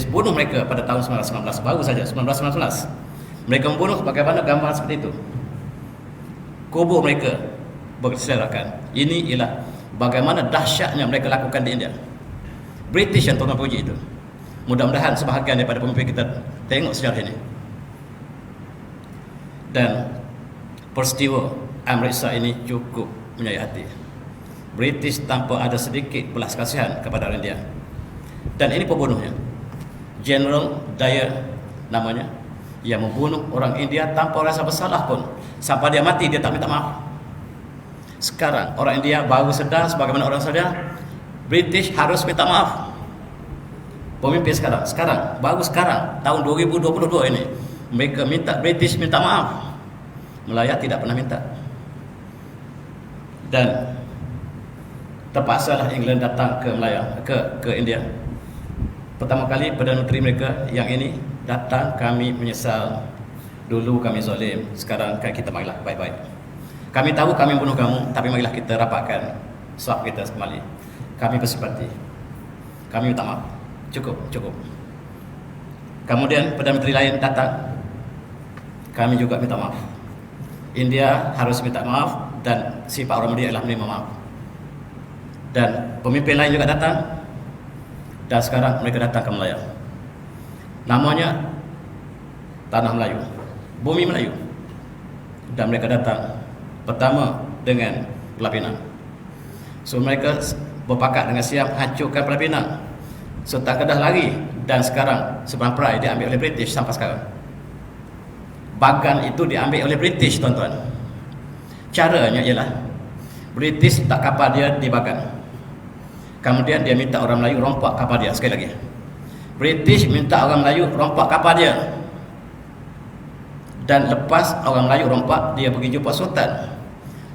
bunuh mereka pada tahun 1919, baru saja 1919. Mereka membunuh bagaimana gambar seperti itu. Kubur mereka berserakan. Ini ialah bagaimana dahsyatnya mereka lakukan di India. British yang tuan puji itu. Mudah-mudahan sebahagian daripada pemimpin kita tengok sejarah ini. Dan peristiwa Amritsar ini cukup menyayat hati. British tanpa ada sedikit belas kasihan kepada orang India. Dan ini pembunuhnya, General Dyer namanya, yang membunuh orang India tanpa rasa bersalah pun. Sampai dia mati dia tak minta maaf. Sekarang orang India baru sedar, sebagaimana orang sedar, British harus minta maaf. Pemimpin sekarang tahun 2022 ini, mereka minta British minta maaf. Melaya tidak pernah minta. Dan terpaksalah England datang ke Melaya, ke India. Pertama kali Perdana Menteri mereka yang ini datang, kami menyesal. Dulu kami zalim, sekarang kita marilah baik-baik. Kami tahu kami bunuh kamu, tapi marilah kita rapatkan suap kita kembali. Kami bersimpati. Kami minta maaf. Cukup. Kemudian Perdana Menteri lain datang, kami juga minta maaf. India harus minta maaf, dan sifat orang mulia adalah menerima maaf. Dan pemimpin lain juga datang, dan sekarang mereka datang ke Melaya. Namanya Tanah Melayu, Bumi Melayu. Dan mereka datang pertama dengan Pulau Pinang. So mereka berpakat dengan siap hancurkan Pulau Pinang. Sultan Kedah lari, dan sekarang Seberang Perai diambil oleh British sampai sekarang. Bagan itu diambil oleh British, tuan-tuan. Caranya ialah British tak kapal dia di Bagan. Kemudian dia minta orang Melayu rompak kapal dia. Sekali lagi, British minta orang Melayu rompak kapal dia. Dan lepas orang Melayu rompak, dia pergi jumpa Sultan.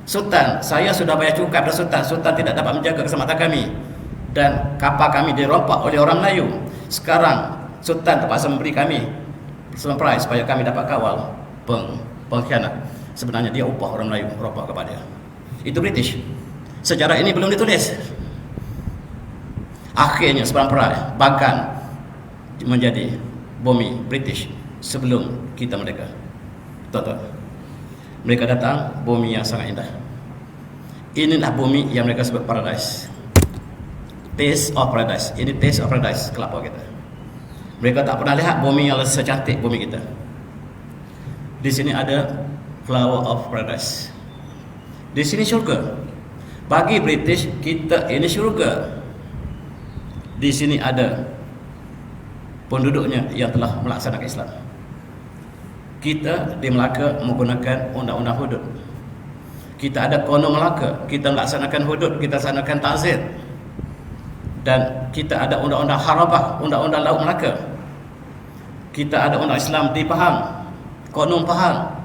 Sultan, saya sudah bayar cukai kepada Sultan. Sultan tidak dapat menjaga keselamatan kami, dan kapal kami dirompak oleh orang Melayu. Sekarang Sultan terpaksa memberi kami surprise supaya kami dapat kawal pengkhianat. Sebenarnya dia upah orang Melayu rompak kapal dia. Itu British. Sejarah ini belum ditulis. Akhirnya Seberang Perai, Bagan menjadi bumi British sebelum kita merdeka. Tuan-tuan, mereka datang, bumi yang sangat indah. Inilah bumi yang mereka sebut paradise. Taste of paradise. Ini taste of paradise kelapa kita. Mereka tak pernah lihat bumi yang secantik bumi kita. Di sini ada flower of paradise. Di sini syurga. Bagi British, kita ini syurga. Di sini ada penduduknya yang telah melaksanakan Islam. Kita di Melaka menggunakan undang-undang hudud. Kita ada Konun Melaka, kita melaksanakan hudud, kita laksanakan ta'zir. Dan kita ada undang-undang Harabah, undang-undang Laut Melaka. Kita ada undang Islam di Pahang, Konun Pahang.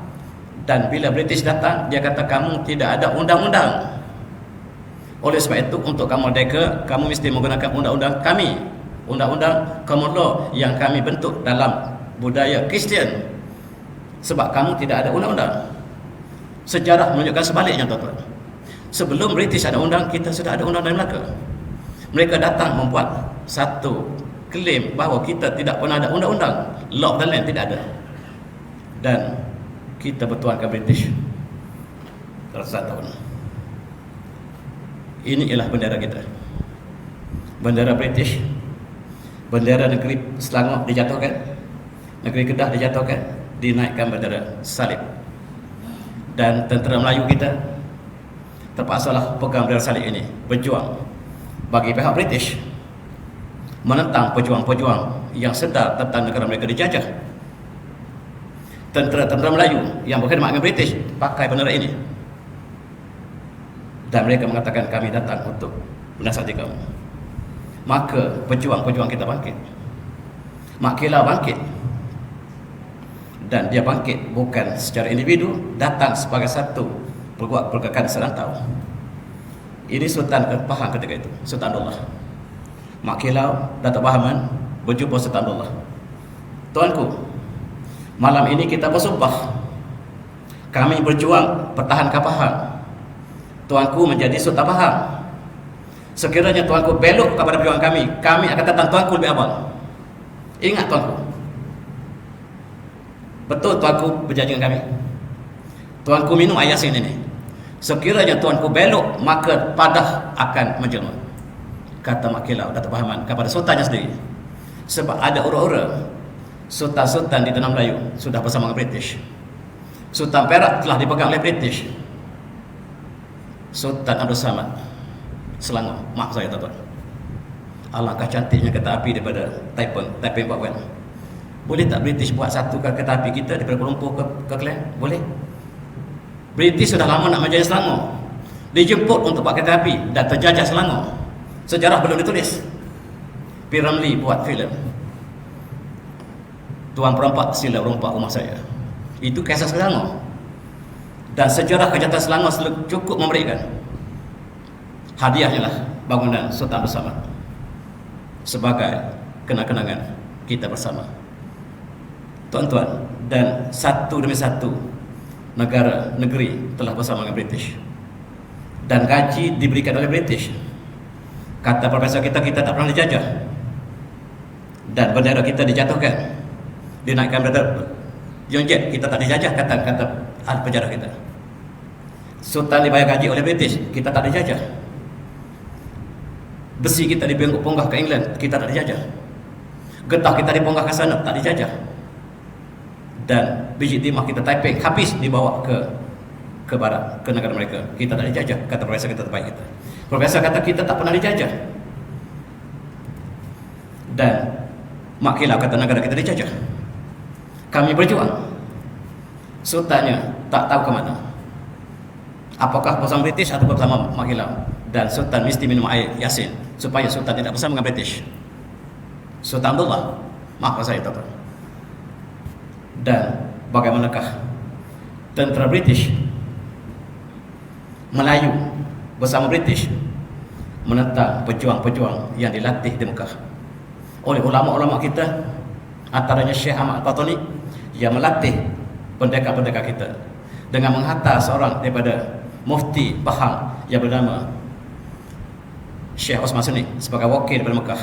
Dan bila British datang, dia kata kamu tidak ada undang-undang. Oleh sebab itu, untuk kamu merdeka, kamu mesti menggunakan undang-undang kami, undang-undang common law yang kami bentuk dalam budaya Kristian. Sebab kamu tidak ada undang-undang. Sejarah menunjukkan sebaliknya, tuan-tuan. Sebelum British ada undang, kita sudah ada undang-undang Melaka. Mereka datang membuat satu klaim bahawa kita tidak pernah ada undang-undang. Law of the land tidak ada. Dan kita bertuankan British ratusan tahun. Ini ialah bendera kita. Bendera British. Bendera negeri Selangor dijatuhkan, negeri Kedah dijatuhkan, dinaikkan bendera salib. Dan tentera Melayu kita terpaksalah pegang bendera salib ini, berjuang bagi pihak British, menentang pejuang-pejuang yang sedar tentang negara mereka dijajah. Tentera-tentera Melayu yang berkhidmat dengan British pakai bendera ini. dan mereka mengatakan kami datang untuk menasihati kamu. Maka pejuang-pejuang kita bangkit. Mak Kilau bangkit, dan dia bangkit bukan secara individu, datang sebagai satu pergerakan serantau. Ini Sultan Pahang ketika itu, Sultan Abdullah. Mak Kilau, Datuk Bahaman berjumpa Sultan Abdullah. Tuanku, malam ini kita bersumpah kami berjuang pertahankan Pahang. Tuanku menjadi Sultan Pahang. Sekiranya tuanku belok kepada perjuangan kami akan datang tuanku lebih awal. Ingat tuanku. Betul tuanku berjanji dengan kami. Tuanku minum air Yasin ini. Sekiranya tuanku belok, maka padah akan menjelma. Kata Mak Kilau, Datuk Bahaman kepada sultannya sendiri. Sebab ada ura-ura sultan-sultan di tanah Melayu sudah bersama dengan British. Sultan Perak telah dipegang oleh British. Sultan Abdul Samad Selangor, maaf saya tuan-tuan. Alangkah cantiknya kereta api daripada Taiping Buat. Boleh tak British buat satu kereta api kita daripada Kuala Lumpur ke Klang? Boleh. British sudah lama nak menjajah Selangor, dijemput untuk buat kereta api dan terjajah Selangor. Sejarah belum ditulis. P. Ramlee buat filem Tuan Perempat Sila Rompak Rumah Saya. Itu kisah Selangor. Dan sejarah kejahatan Selangor cukup memberikan. Hadiahnya lah bangunan Sultan Abdul Samad sebagai kenang-kenangan kita bersama. Tuan-tuan, dan satu demi satu negeri telah bersama dengan British, dan gaji diberikan oleh British. Kata profesor kita tak pernah dijajah, dan bendera kita dijatuhkan, dinaikkan bendera Yonjet, kita tak dijajah. Kata ahli penjara kita. Sultan dibayar gaji oleh British, kita tak dijajah. Besi kita diponggah ke England, kita tak dijajah. Getah kita diponggah ke sana, tak dijajah. Dan biji timah kita Taiping habis dibawa ke barat, ke negara mereka, kita tak dijajah. Kata profesor kita terbaik kita. Profesor kata kita tak pernah dijajah. Dan Mak Kilau kata negara kita dijajah. Kami berjuang. Sultannya tak tahu ke mana, apakah bersama British atau bersama Mak Kilau. Dan Sultan mesti minum air Yasin supaya Sultan tidak bersama dengan British. Sultan Abdullah, maaf saya tuan. Dan bagaimanakah tentera British Melayu bersama British menentang pejuang-pejuang yang dilatih di Mekah oleh ulama-ulama kita, antaranya Syekh Ahmad Al-Fatani, yang melatih pendekar-pendekar kita dengan menghantar seorang daripada mufti Pahang yang bernama Syekh Osman Suni sebagai wakil daripada Mekah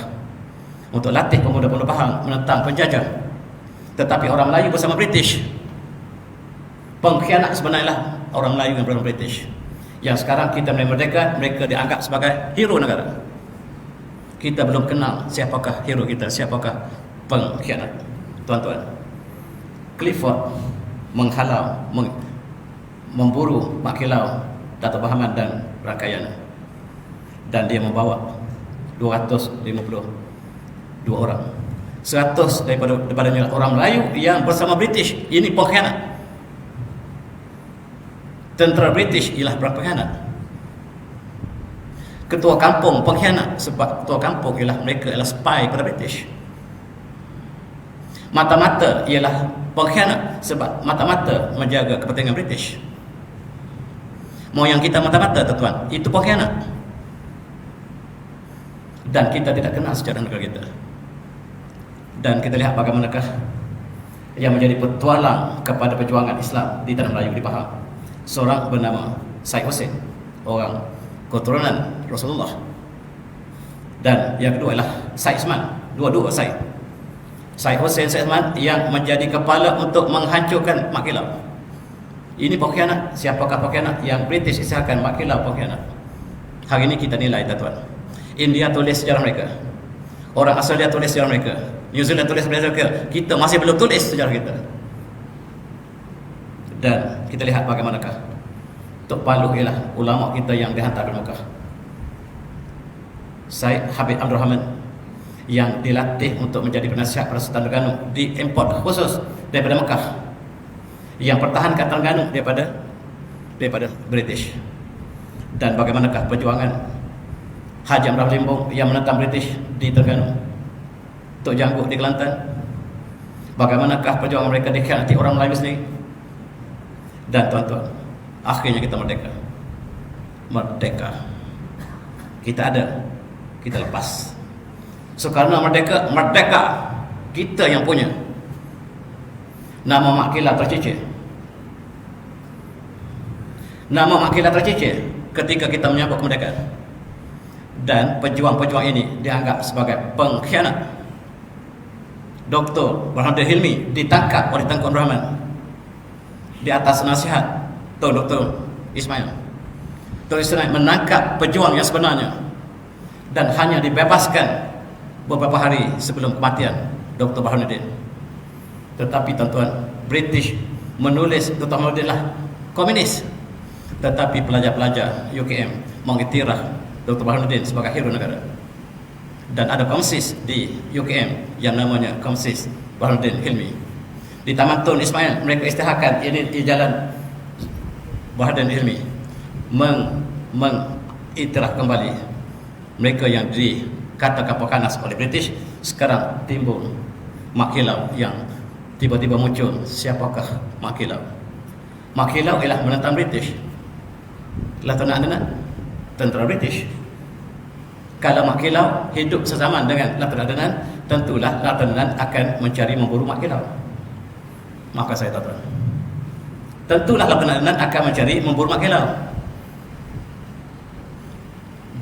untuk latih pemuda-pemuda Pahang menentang penjajah. Tetapi orang Melayu bersama British, pengkhianat sebenarnya orang Melayu yang bersama British. Yang sekarang kita merdeka, mereka dianggap sebagai hero negara. Kita belum kenal siapakah hero kita, siapakah pengkhianat. Tuan-tuan, Clifford menghalau, memburu Mak Kilau, Datuk Bahaman dan rangkaian, dan dia membawa 252 orang. 100 daripadanya orang Melayu yang bersama British. Ini pengkhianat. Tentera British ialah pengkhianat. Ketua kampung pengkhianat, sebab ketua kampung ialah mereka ialah spy pada British. Mata-mata ialah pengkhianat, sebab mata-mata menjaga kepentingan British. Moyang kita mata-mata, tuan-tuan, itu pengkhianat. Dan kita tidak kenal sejarah negara kita. Dan kita lihat bagaimanakah yang menjadi petualang kepada perjuangan Islam di tanah Melayu di Pahang. Seorang bernama Syed Hussein, orang keturunan Rasulullah. Dan yang kedua adalah Syed Isman, dua-dua Syed. Syed Hussein, Syed Isman yang menjadi kepala untuk menghancurkan Mak Kilau. Ini pengkhianat. Siapakah pengkhianat? Yang British isyaratkan Mak Kilau pengkhianat. Hari ini kita nilai, tuan-tuan. India tulis sejarah mereka, orang Australia tulis sejarah mereka, New Zealand tulis sejarah mereka. Kita masih belum tulis sejarah kita. Dan kita lihat bagaimanakah Tok Paluh ialah ulama kita yang dihantar ke Mekah. Syed Habib Abdul Rahman yang dilatih untuk menjadi penasihat pada Sultan Terengganu, diimport khusus daripada Mekah, yang pertahankan Terengganu daripada British. Dan bagaimanakah perjuangan Haji Amrah Limbong yang menentang British di Terengganu, Tok Janggut di Kelantan? Bagaimanakah perjuangan mereka dikhianati orang Melayu sendiri? Dan tuan-tuan, akhirnya kita merdeka. Merdeka. Kita ada, kita lepas. Soekarno merdeka, merdeka. Kita yang punya. Nama Mak Kila tercicir. Nama Mak Kila tercicir ketika kita menyambut kemerdekaan. Dan pejuang-pejuang ini dianggap sebagai pengkhianat. Dr. Burhanuddin Hilmi ditangkap oleh Tengku Abdul Rahman di atas nasihat Tuan Dr. Ismail. Dr. Ismail menangkap pejuang yang sebenarnya dan hanya dibebaskan beberapa hari sebelum kematian Dr. Burhanuddin. Tetapi tuan-tuan, British menulis Dr. Burhanuddin lah komunis. Tetapi pelajar-pelajar UKM mengiktiraf Dr. Burhanuddin sebagai hero negara. Dan ada komsis di UKM yang namanya Komsis Burhanuddin Hilmi. Di Taman Tun Ismail mereka isytiharkan ini di jalan Burhanuddin Hilmi mengiktiraf kembali mereka yang dikatakan pekanas oleh British. Sekarang timbul Mak Kilau yang tiba-tiba muncul. Siapakah Mak Kilau? Mak Kilau ialah menentang British. Letnan tentera British. Kalau Mak Kilau hidup sezaman dengan Letnan, tentulah Letnan akan mencari memburu Mak Kilau. Maka saya tahu, tentulah Letnan akan mencari memburu Mak Kilau.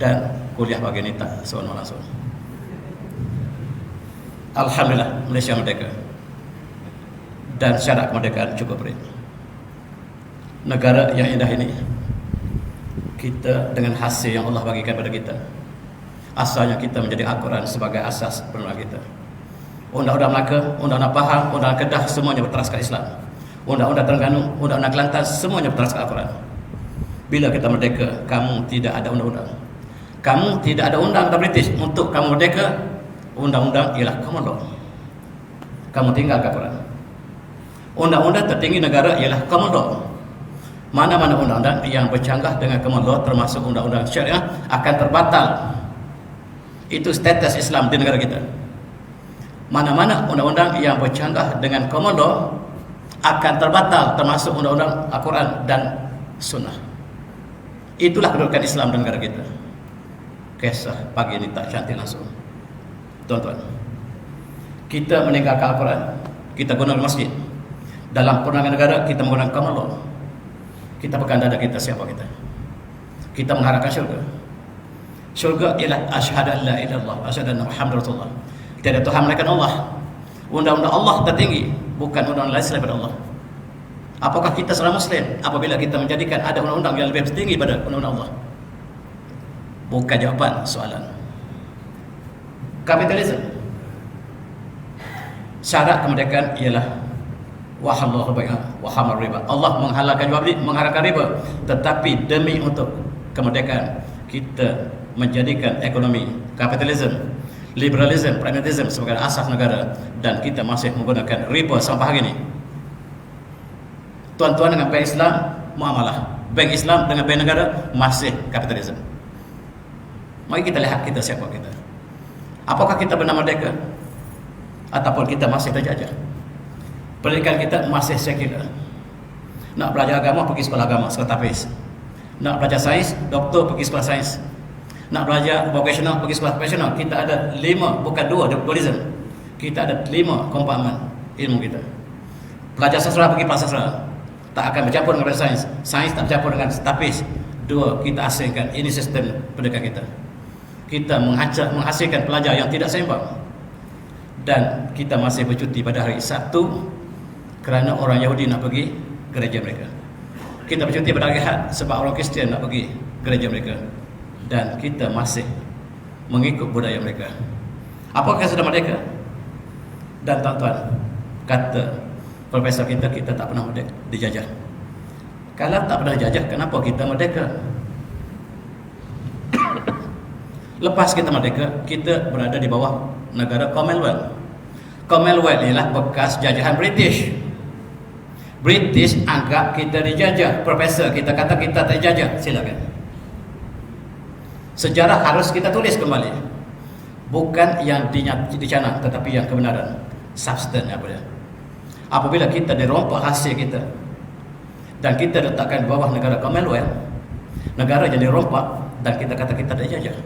Dan kuliah bagian ini tak seorang langsung. Alhamdulillah Malaysia merdeka. Dan syarat kemerdekaan cukup berat. Negara yang indah ini, kita dengan hasil yang Allah bagikan pada kita, asalnya kita menjadi Al-Quran sebagai asas perundang kita. Undang-undang Melaka, Undang-undang Pahang, Undang-undang Kedah, semuanya berteraskan Islam. Undang-undang Terengganu, Undang-undang Kelantan, semuanya berteraskan Al-Quran. Bila kita merdeka, kamu tidak ada undang-undang. Kamu tidak ada undang kata British. Untuk kamu merdeka, undang-undang ialah common law. Kamu tinggalkan Al-Quran. Undang-undang tertinggi negara ialah common law. Mana-mana undang-undang yang bercanggah dengan common law, termasuk undang-undang syariah, akan terbatal. Itu status Islam di negara kita. Mana-mana undang-undang yang bercanggah dengan common law akan terbatal, termasuk undang-undang Al-Quran dan Sunnah. Itulah kedudukan Islam di negara kita. Kisah pagi ini tak cantik langsung. Tuan-tuan, kita meninggalkan Al-Quran, kita guna masjid. Dalam perundangan negara kita menggunakan common law. Kita pegang dada kita, siapa kita? Kita mengharapkan syurga. Syurga ialah asyhadu an la ilaha illallah, asyhadu anna Muhammadar Rasulullah. Tiada Tuhan melainkan Allah. Undang-undang Allah tertinggi, bukan undang-undang lain selain daripada Allah. Apakah kita seorang Muslim apabila kita menjadikan ada undang-undang yang lebih tinggi pada undang-undang Allah? Bukan jawapan soalan. Kapitalisme. Syarat kemerdekaan ialah wahallahu bai'a wa haramar riba. Allah menghalalkan jual beli, mengharamkan riba. Tetapi demi untuk kemerdekaan, kita menjadikan ekonomi kapitalisme, liberalisme, pragmatisme sebagai asas negara, dan kita masih menggunakan riba sampai hari ini. Tuan-tuan, dengan bank Islam muamalah, bank Islam dengan bank negara masih kapitalisme. Mari kita lihat kita siapa kita. Apakah kita benar merdeka ataupun kita masih terjajah? Pendidikan kita masih sekular. Nak belajar agama pergi sekolah agama, sekolah tapis. Nak belajar sains, doktor pergi sekolah sains. Nak belajar vocational pergi sekolah profesional. Kita ada 5, bukan 2 dualism. Kita ada 5 kompartmen ilmu kita. Pelajar sastra pergi pelajar sastra, tak akan bercampur dengan sains. Sains tak bercampur dengan tapis. 2, kita asingkan. Ini sistem pendidikan kita. Kita menghasilkan pelajar yang tidak seimbang. Dan kita masih bercuti pada hari Sabtu kerana orang Yahudi nak pergi gereja mereka. Kita bercuti pada hari Ahad sebab orang Kristian nak pergi gereja mereka. Dan kita masih mengikut budaya mereka. Apakah sudah merdeka? Dan tuan-tuan, kata profesor kita tak pernah merdeka, dijajah. Kalau tak pernah dijajah, kenapa kita merdeka? Lepas kita merdeka, kita berada di bawah negara Commonwealth. Commonwealth ialah bekas jajahan British. British anggap kita dijajah. Profesor kita kata kita tak dijajah. Silakan. Sejarah harus kita tulis kembali, bukan yang dicanang, tetapi yang kebenaran, substance apa dia. Apabila kita dirompak hasil kita dan kita letakkan di bawah negara Commonwealth, negara yang dirompak, dan kita kata kita dijajah,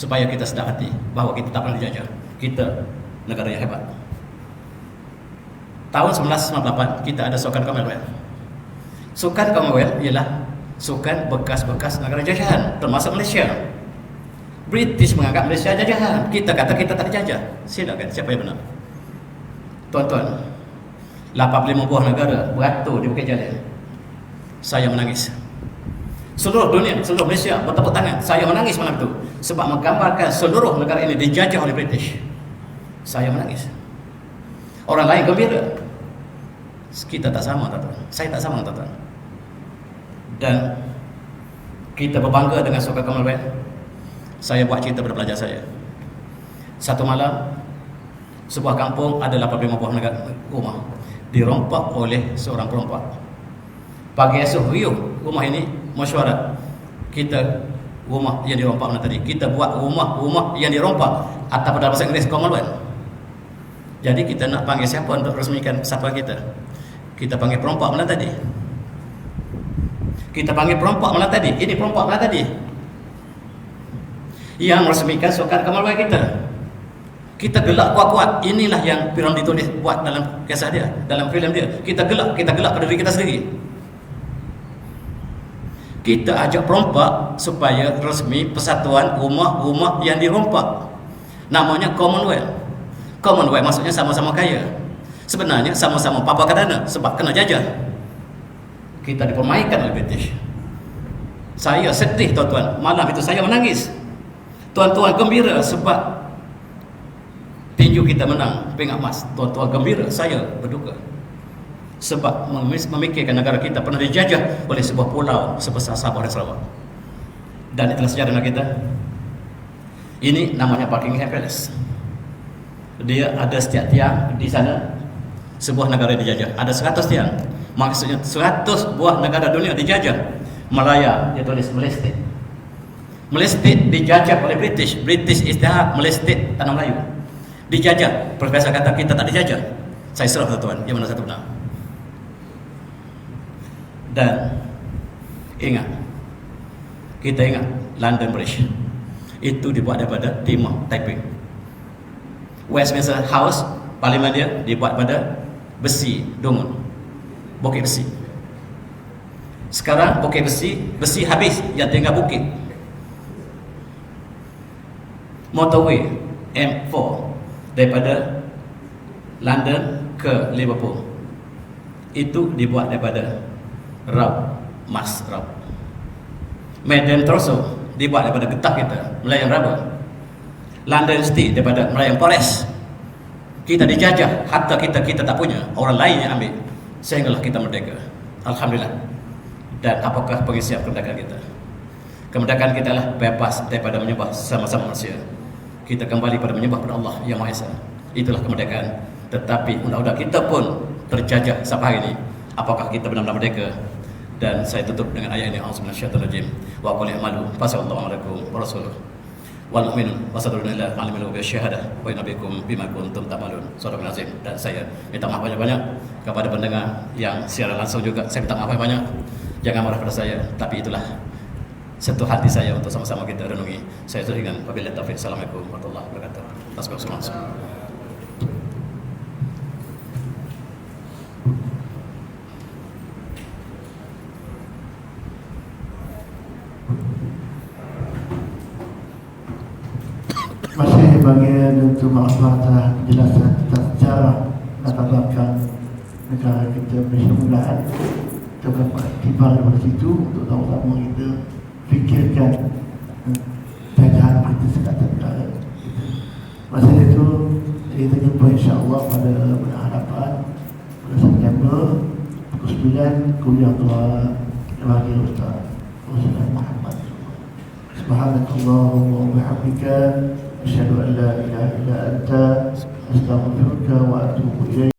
supaya kita sedar hati bahawa kita tak pernah dijajah, kita negara yang hebat. Tahun 1998 kita ada sukan Commonwealth. Sukan Commonwealth ialah sukan bekas-bekas negara jajahan, termasuk Malaysia. British menganggap Malaysia jajahan, kita kata kita tak dijajah. Silakan, siapa yang benar? Tuan-tuan, 85 buah negara beratur di Bukit Jalil. Saya menangis. Seluruh dunia, seluruh Malaysia bertepuk tangan. Saya menangis malam itu sebab menggambarkan seluruh negara ini dijajah oleh British. Saya menangis. Orang lain gembira. Kita tak sama, tuan-tuan. Saya tak sama, tuan-tuan. Dan kita berbangga dengan sukan Commonwealth. Saya buat cerita pada pelajar saya. Satu malam, sebuah kampung ada 85 buah rumah dirompak oleh seorang perompak. Pagi esok riuh rumah ini mesyuarat. Kita rumah yang dirompak mana tadi, kita buat rumah yang dirompak atau pada bahasa Inggeris Commonwealth. Jadi kita nak panggil siapa untuk resmikan persatuan kita? Kita panggil perompak mana tadi? Kita panggil perompak mana tadi? Ini perompak mana tadi? Yang meresmikan sukan Commonwealth kita. Kita gelak kuat-kuat. Inilah yang Firaun ditulis buat dalam kisah dia, dalam filem dia. Kita gelak pada diri kita sendiri. Kita ajak perompak supaya resmi persatuan rumah-rumah yang dirompak. Namanya Commonwealth. Commonwealth maksudnya sama-sama kaya. Sebenarnya sama-sama papa kadana sebab kena jajah. Kita dipermainkan oleh British. Saya sedih, tuan-tuan. Malam itu saya menangis. Tuan-tuan gembira sebab tinju kita menang peringkat emas. Tuan-tuan gembira, saya berduka sebab memikirkan negara kita pernah dijajah oleh sebuah pulau sebesar Sabah dan Sarawak. Dan itulah sejarah kita. Ini namanya Buckingham Palace. Dia ada setiap tiang di sana. Sebuah negara dijajah, ada 100 tiang. Maksudnya 100 buah negara dunia dijajah. Malaya, dia tulis Malay State. Malay State dijajah oleh British. British istihad Malay State tanah Melayu dijajah. Profesor kata kita tak dijajah. Saya serah, tuan-tuan, yang mana satu benar. Dan ingat, kita ingat London Bridge itu dibuat daripada timah Taipei. Westminster House, parlimen dia dibuat pada besi dungun, bukit besi. Sekarang bukit besi habis, yang tinggal bukit. Motorway M4 daripada London ke Liverpool itu dibuat daripada emas raut. Medan Troso dibuat daripada getah kita, Melayan raba. London City daripada Melayan Forest. Kita dijajah, harta kita tak punya, orang lain yang ambil, sehinggalah kita merdeka. Alhamdulillah. Dan apakah pengisian kemerdekaan kita? Kemerdekaan kita adalah bebas daripada menyembah sama-sama manusia. Kita kembali pada menyembah pada Allah yang Maha Esa. Itulah kemerdekaan. Tetapi undang-undang kita pun terjajah sampai hari ini. Apakah kita benar-benar merdeka? Dan saya tutup dengan ayat ini. A'udzu minasyaitonir rajim. Wa qul i'malu fasallallahu wa rasuluhu wal mu'minun wasadruna ila alimul ghaibi syahadah wa inna bikum bima kuntum ta'malun. Sadaqal azim. Dan saya minta maaf banyak-banyak kepada pendengar yang secara langsung juga. Saya minta maaf banyak. Jangan marah pada saya, tapi itulah sentuh hati saya untuk sama-sama kita renungi. Saya tutup dengan wabillahi taufiq. Assalamualaikum warahmatullahi wabarakatuh. Assalamualaikum. Masih bagian untuk masalah penjelasan tentang sejarah latar belakang negara kita Malaysia. Mudah-mudahan kita dapat iktibar dari situ untuk sama-sama kita fikirkan jajahan British kata negara kita. Masa itu kita jumpa insya-Allah pada hadapan pada September pukul 9 kuliah tua Wakil Ustaz Muhammad. Subhanakallahumma wa bihamdika asyhadu an la ilaha illa anta astaghfiruka wa atubu ilaik.